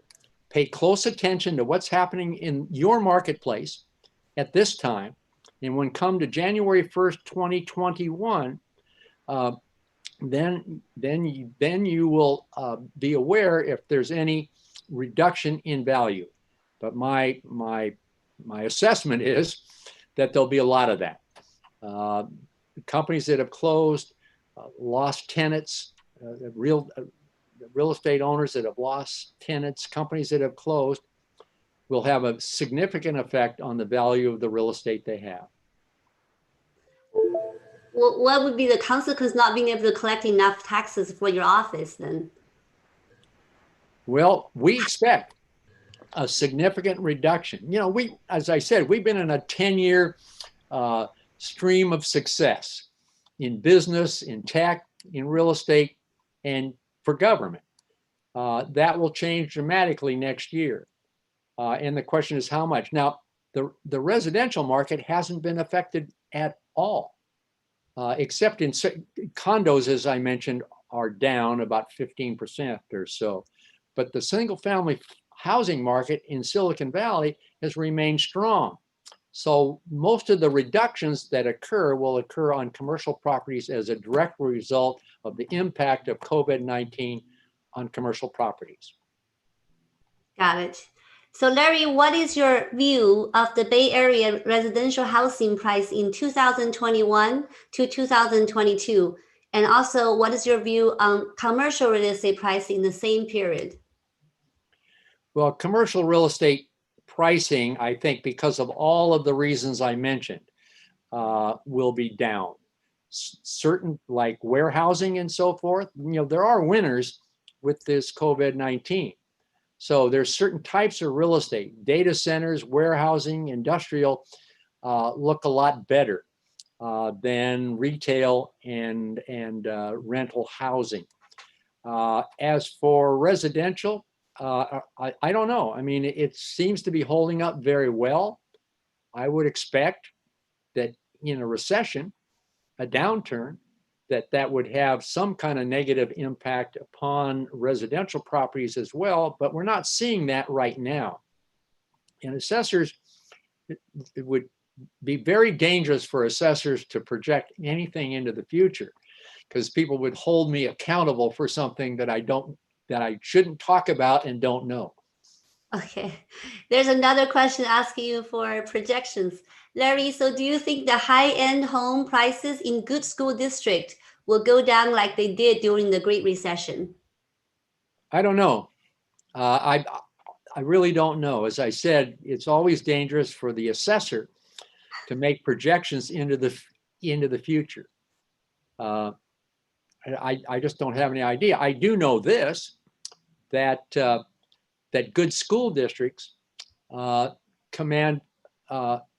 pay close attention to what's happening in your marketplace at this time. And when come to January 1st, 2021, then you will be aware if there's any reduction in value. But my assessment is that there'll be a lot of that. Companies that have closed, lost tenants, real estate owners that have lost tenants, companies that have closed, will have a significant effect on the value of the real estate they have. Well, what would be the consequence not being able to collect enough taxes for your office then? Well, we expect a significant reduction. You know, as I said, we've been in a 10-year stream of success in business, in tech, in real estate, and for government. That will change dramatically next year. And the question is how much? Now, the residential market hasn't been affected at all, except in condos, as I mentioned, are down about 15% or so. But the single family housing market in Silicon Valley has remained strong. So most of the reductions that occur will occur on commercial properties as a direct result of the impact of COVID-19 on commercial properties. Got it. So Larry, what is your view of the Bay Area residential housing price in 2021 to 2022? And also, what is your view on commercial real estate price in the same period? Well, commercial real estate pricing, I think, because of all of the reasons I mentioned, will be down. Certain, like warehousing and so forth, you know, there are winners with this COVID-19. So there's certain types of real estate, data centers, warehousing, industrial, look a lot better than retail and rental housing. As for residential, I don't know. I mean, it seems to be holding up very well. I would expect that in a recession, a downturn, that would have some kind of negative impact upon residential properties as well, but we're not seeing that right now. And assessors, it would be very dangerous for assessors to project anything into the future, because people would hold me accountable for something that I shouldn't talk about and don't know. Okay, there's another question asking you for projections. Larry, so do you think the high-end home prices in good school district will go down like they did during the Great Recession? I don't know. I really don't know. As I said, it's always dangerous for the assessor to make projections into the future. I just don't have any idea. I do know this, that good school districts command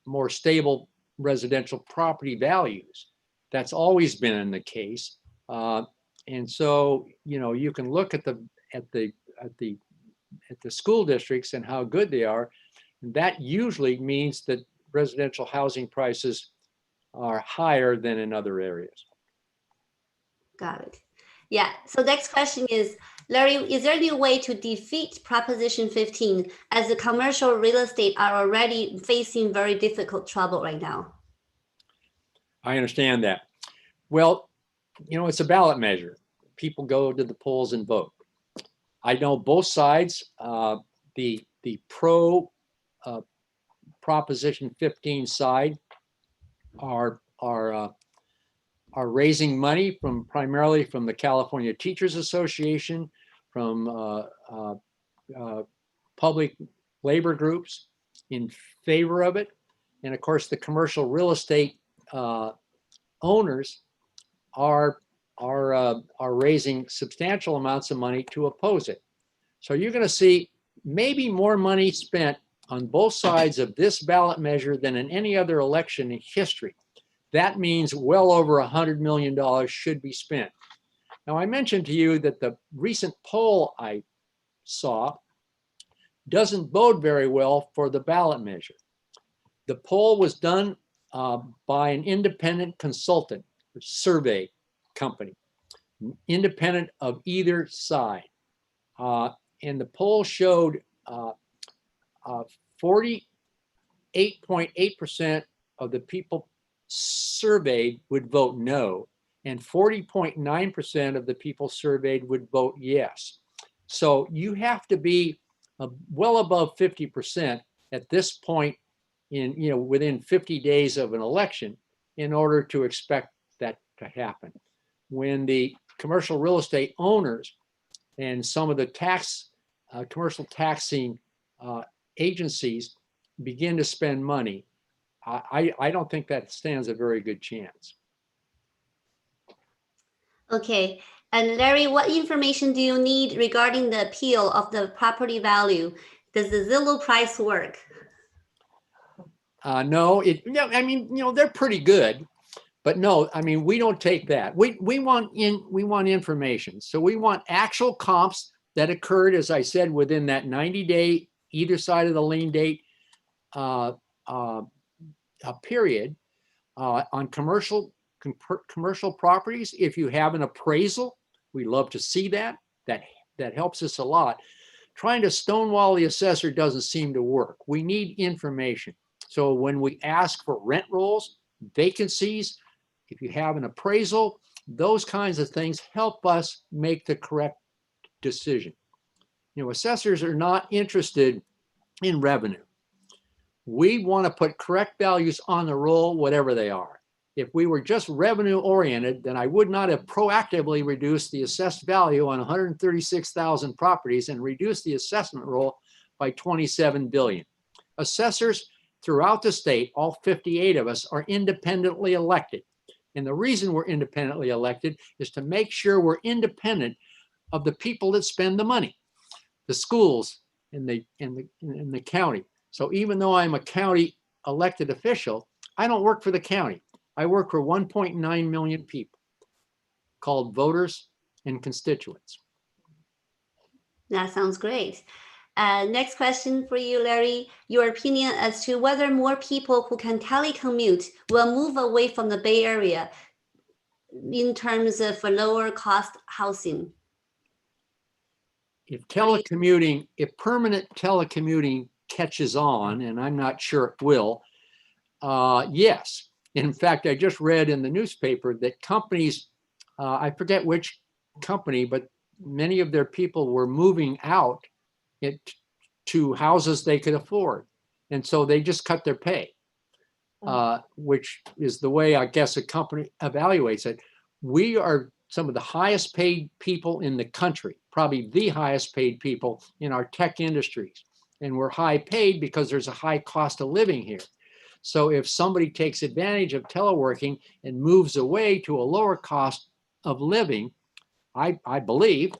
more stable residential property values. That's always been the case, and so you can look at the school districts and how good they are. And that usually means that residential housing prices are higher than in other areas. Got it. Yeah. So next question is, Larry, is there any way to defeat Proposition 15 as the commercial real estate are already facing very difficult trouble right now? I understand that. Well, you know, it's a ballot measure. People go to the polls and vote. I know both sides, the pro Proposition 15 side are raising money primarily from the California Teachers Association, from public labor groups in favor of it. And of course, the commercial real estate owners are raising substantial amounts of money to oppose it. So you're going to see maybe more money spent on both sides of this ballot measure than in any other election in history. That means well over $100 million should be spent. Now, I mentioned to you that the recent poll I saw doesn't bode very well for the ballot measure. The poll was done by an independent consultant, survey company, independent of either side. And the poll showed 48.8% of the people surveyed would vote no, and 40.9% of the people surveyed would vote yes. So you have to be well above 50% at this point in, you know, within 50 days of an election in order to expect that to happen. When the commercial real estate owners and some of the commercial taxing agencies begin to spend money, I don't think that stands a very good chance. Okay. And Larry, what information do you need regarding the appeal of the property value? Does the Zillow price work? No, I mean, you know, they're pretty good, but no, I mean, we don't take that. We want information. So we want actual comps that occurred, as I said, within that 90-day, either side of the lien date period on commercial properties. If you have an appraisal, we love to see that. That helps us a lot. Trying to stonewall the assessor doesn't seem to work. We need information. So when we ask for rent rolls, vacancies, if you have an appraisal, those kinds of things help us make the correct decision. You know, assessors are not interested in revenue. We want to put correct values on the roll, whatever they are. If we were just revenue oriented, then I would not have proactively reduced the assessed value on 136,000 properties and reduced the assessment roll by 27 billion. Assessors throughout the state, all 58 of us, are independently elected. And the reason we're independently elected is to make sure we're independent of the people that spend the money, the schools in the county. So even though I'm a county elected official, I don't work for the county. I work for 1.9 million people called voters and constituents. That sounds great. Next question for you, Larry. Your opinion as to whether more people who can telecommute will move away from the Bay Area in terms of lower cost housing. If permanent telecommuting catches on, and I'm not sure it will, yes. In fact, I just read in the newspaper that companies, I forget which company, but many of their people were moving out to houses they could afford. And so they just cut their pay, which is the way I guess a company evaluates it. We are some of the highest paid people in the country, probably the highest paid people in our tech industries. And we're high paid because there's a high cost of living here. So if somebody takes advantage of teleworking and moves away to a lower cost of living, I believe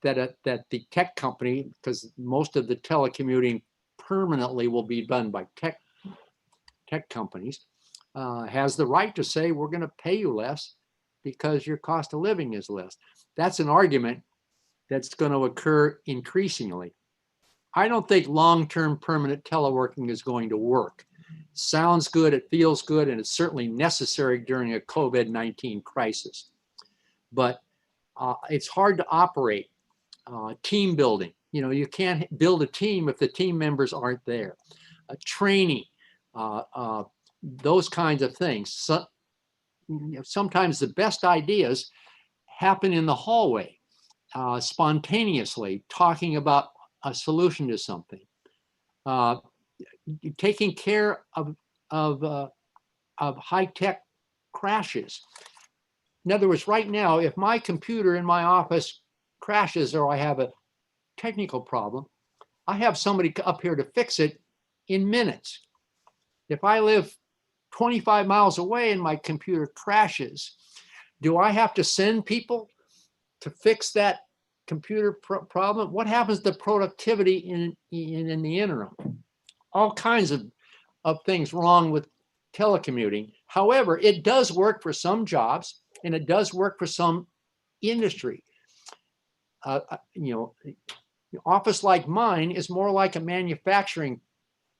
that the tech company, because most of the telecommuting permanently will be done by tech companies, has the right to say, we're going to pay you less because your cost of living is less. That's an argument that's going to occur increasingly. I don't think long-term permanent teleworking is going to work. Sounds good, it feels good, and it's certainly necessary during a COVID-19 crisis. But it's hard to operate. Team building, you know, you can't build a team if the team members aren't there. Training, those kinds of things. So sometimes the best ideas happen in the hallway, spontaneously, talking about a solution to something. Taking care of high-tech crashes. In other words, right now, if my computer in my office crashes or I have a technical problem, I have somebody up here to fix it in minutes. If I live 25 miles away and my computer crashes, do I have to send people to fix that computer problem? What happens to productivity in the interim? All kinds of things wrong with telecommuting. However, it does work for some jobs and it does work for some industry. Office like mine is more like a manufacturing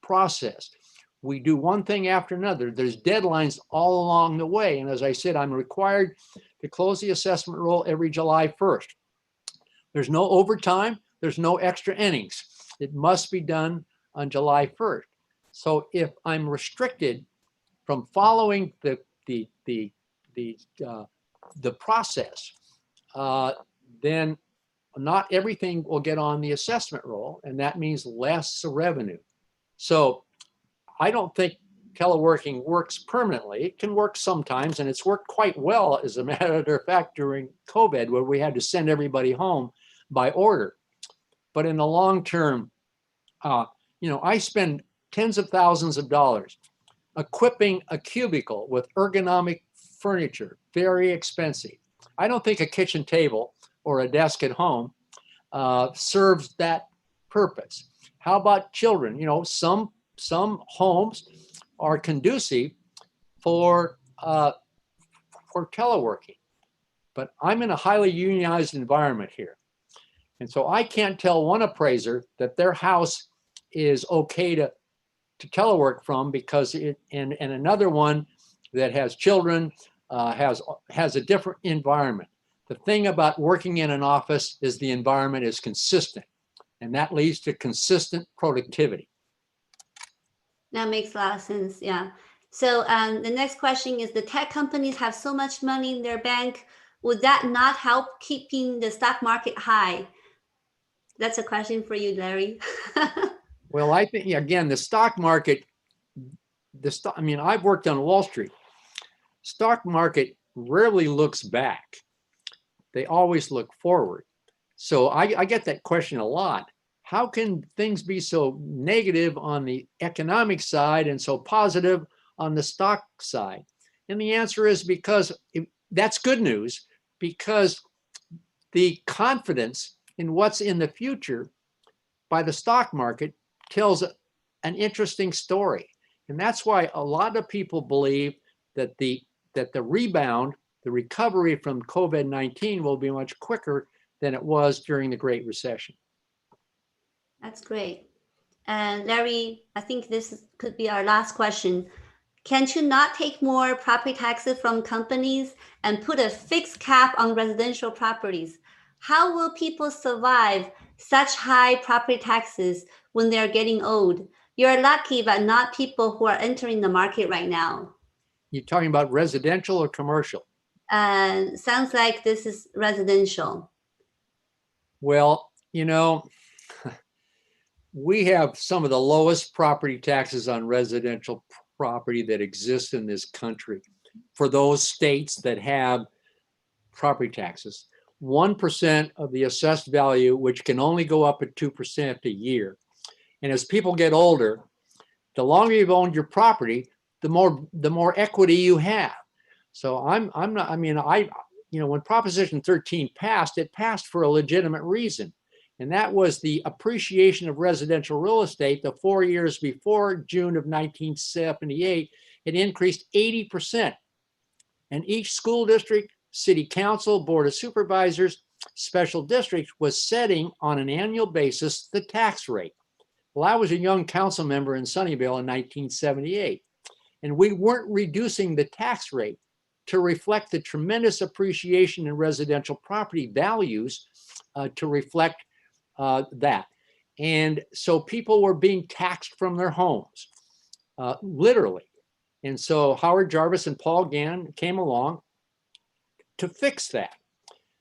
process. We do one thing after another. There's deadlines all along the way. And as I said, I'm required to close the assessment roll every July 1st. There's no overtime. There's no extra innings. It must be done on July 1st. So if I'm restricted from following the process, then not everything will get on the assessment roll, and that means less revenue. So I don't think teleworking works permanently. It can work sometimes, and it's worked quite well, as a matter of fact, during COVID, where we had to send everybody home by order. But in the long term, I spend tens of thousands of dollars equipping a cubicle with ergonomic furniture, very expensive. I don't think a kitchen table or a desk at home serves that purpose. How about children? Some homes are conducive for teleworking, but I'm in a highly unionized environment here. And so I can't tell one appraiser that their house is okay to telework from because and another one that has children has a different environment. The thing about working in an office is the environment is consistent, and that leads to consistent productivity. That makes a lot of sense. Yeah. So the next question is, the tech companies have so much money in their bank. Would that not help keeping the stock market high? That's a question for you, Larry. Well, I think, again, the stock market, I've worked on Wall Street. Stock market rarely looks back. They always look forward. So I get that question a lot. How can things be so negative on the economic side and so positive on the stock side? And the answer is because that's good news, because the confidence in what's in the future by the stock market tells an interesting story. And that's why a lot of people believe that the rebound, the recovery from COVID-19 will be much quicker than it was during the Great Recession. That's great. And Larry, I think this could be our last question. Can't you not take more property taxes from companies and put a fixed cap on residential properties? How will people survive such high property taxes when they're getting old? You're lucky, but not people who are entering the market right now. You're talking about residential or commercial? Sounds like this is residential. Well, we have some of the lowest property taxes on residential property that exist in this country for those states that have property taxes. 1% of the assessed value, which can only go up at 2% a year. And as people get older, the longer you've owned your property, the more equity you have. So when Proposition 13 passed, it passed for a legitimate reason. And that was the appreciation of residential real estate. The 4 years before June of 1978, it increased 80%. And each school district, city council, board of supervisors, special district was setting on an annual basis the tax rate. Well, I was a young council member in Sunnyvale in 1978, and we weren't reducing the tax rate to reflect the tremendous appreciation in residential property values to reflect that. And so people were being taxed from their homes, literally. And so Howard Jarvis and Paul Gann came along to fix that.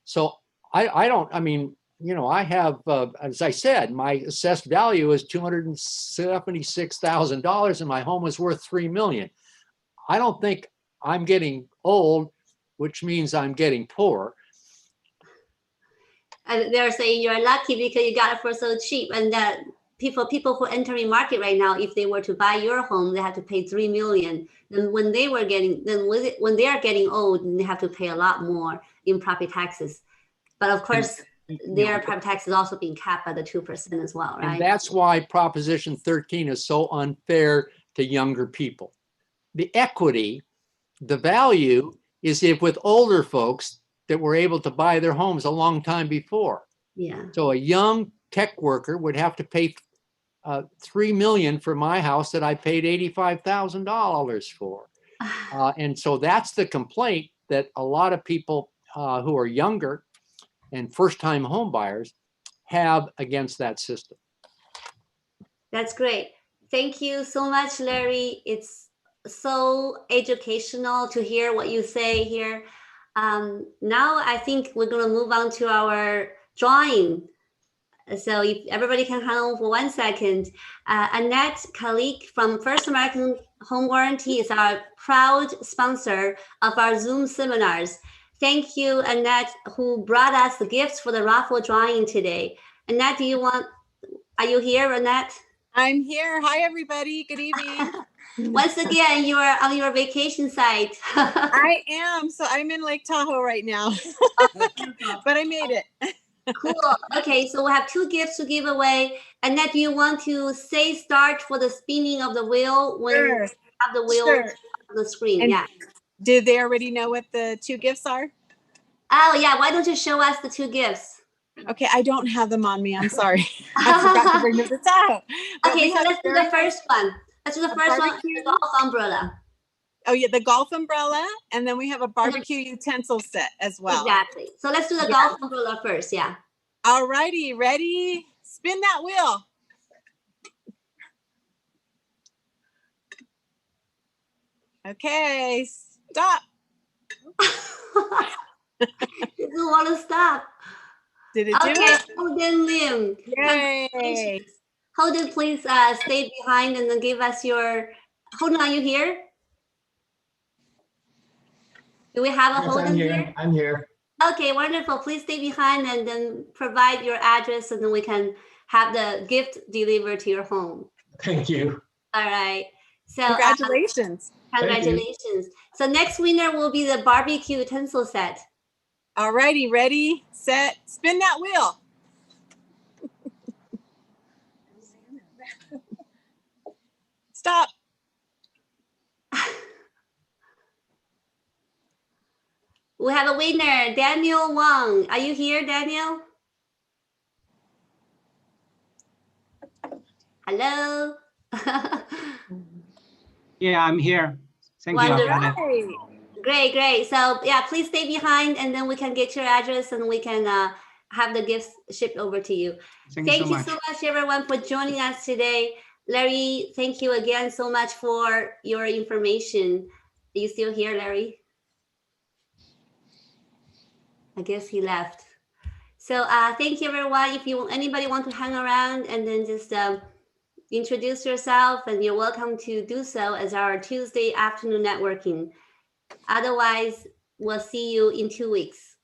So I mean, you know, I have, as I said, my assessed value is $276,000 and my home is worth $3 million. I don't think I'm getting old, which means I'm getting poor. And they're saying you're lucky because you got it for so cheap, and that people who enter the market right now, if they were to buy your home, they have to pay $3 million. Then when they are getting old, then they have to pay a lot more in property taxes. But of course, their property tax is also being capped by the 2% as well, right? And that's why Proposition 13 is so unfair to younger people. The equity, the value is if with older folks that were able to buy their homes a long time before. Yeah. So a young tech worker would have to pay $3 million for my house that I paid $85,000 for. And so that's the complaint that a lot of people who are younger and first-time home buyers have against that system. That's great. Thank you so much, Larry. It's so educational to hear what you say here. Now I think we're going to move on to our drawing. So if everybody can hang on for 1 second. Annette Kalik from First American Home Warranty is our proud sponsor of our Zoom seminars. Thank you, Annette, who brought us the gifts for the raffle drawing today. Annette, are you here, Annette? I'm here. Hi, everybody. Good evening. Once again, you are on your vacation site. I am. So I'm in Lake Tahoe right now, but I made it. Cool. Okay, so we have 2 gifts to give away. Annette, do you want to say start for the spinning of the wheel when you have the wheel on the screen? And yeah. Did they already know what the 2 gifts are? Oh, yeah. Why don't you show us the 2 gifts? Okay, I don't have them on me. I'm sorry. I forgot to bring this out. But Okay, so let's do the first one. Let's do the first one, the golf umbrella. Oh, yeah, the golf umbrella. And then we have a barbecue utensil set as well. Exactly. So let's do the golf umbrella first. Yeah. All righty. Ready? Spin that wheel. Okay, stop. It doesn't want to stop. Did it do Okay, it? Holden Lim. Yay. Holden, please stay behind and then give us your. Holden, are you here? Do we have a Holden here? I'm here. Okay, wonderful. Please stay behind and then provide your address, and then we can have the gift delivered to your home. Thank you. All right. So Congratulations. Congratulations. So next winner will be the barbecue utensil set. All righty, ready, set, spin that wheel. Stop. We have a winner, Daniel Wang. Are you here, Daniel? Hello. Yeah, I'm here. Thank you. Wonderful. Janet. Great, great. So yeah, please stay behind and then we can get your address and we can have the gifts shipped over to you. Thank you so much. Everyone, for joining us today. Larry, thank you again so much for your information. Are you still here, Larry? I guess he left. So thank you, everyone. If anybody want to hang around and then just introduce yourself, and you're welcome to do so as our Tuesday afternoon networking. Otherwise, we'll see you in 2 weeks.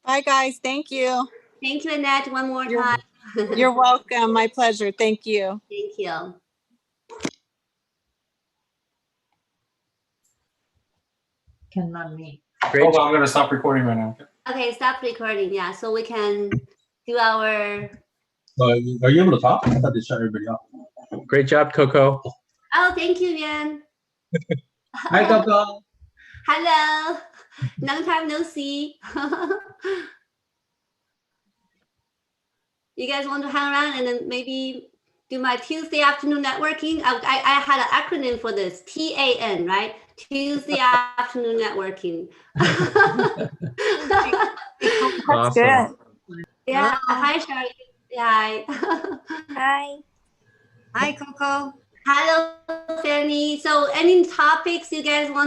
Bye, guys. Thank you. Thank you, Annette, one more time. You're welcome. My pleasure. Thank you. Thank you. Cannot meet. Great. Hold on, I'm going to stop recording right now. Okay, stop recording. Yeah, so we can do our. Are you able to talk? I thought they shut everybody off. Great job, Coco. Oh, thank you, Yan. Hi, Coco. Hello. Long time no see. You guys want to hang around and then maybe do my Tuesday afternoon networking? I had an acronym for this, TAN, right? Tuesday afternoon networking. That's good. Yeah. Hi, Shari. Hi. Hi. Hi, Coco. Hello, Fanny. So any topics you guys want to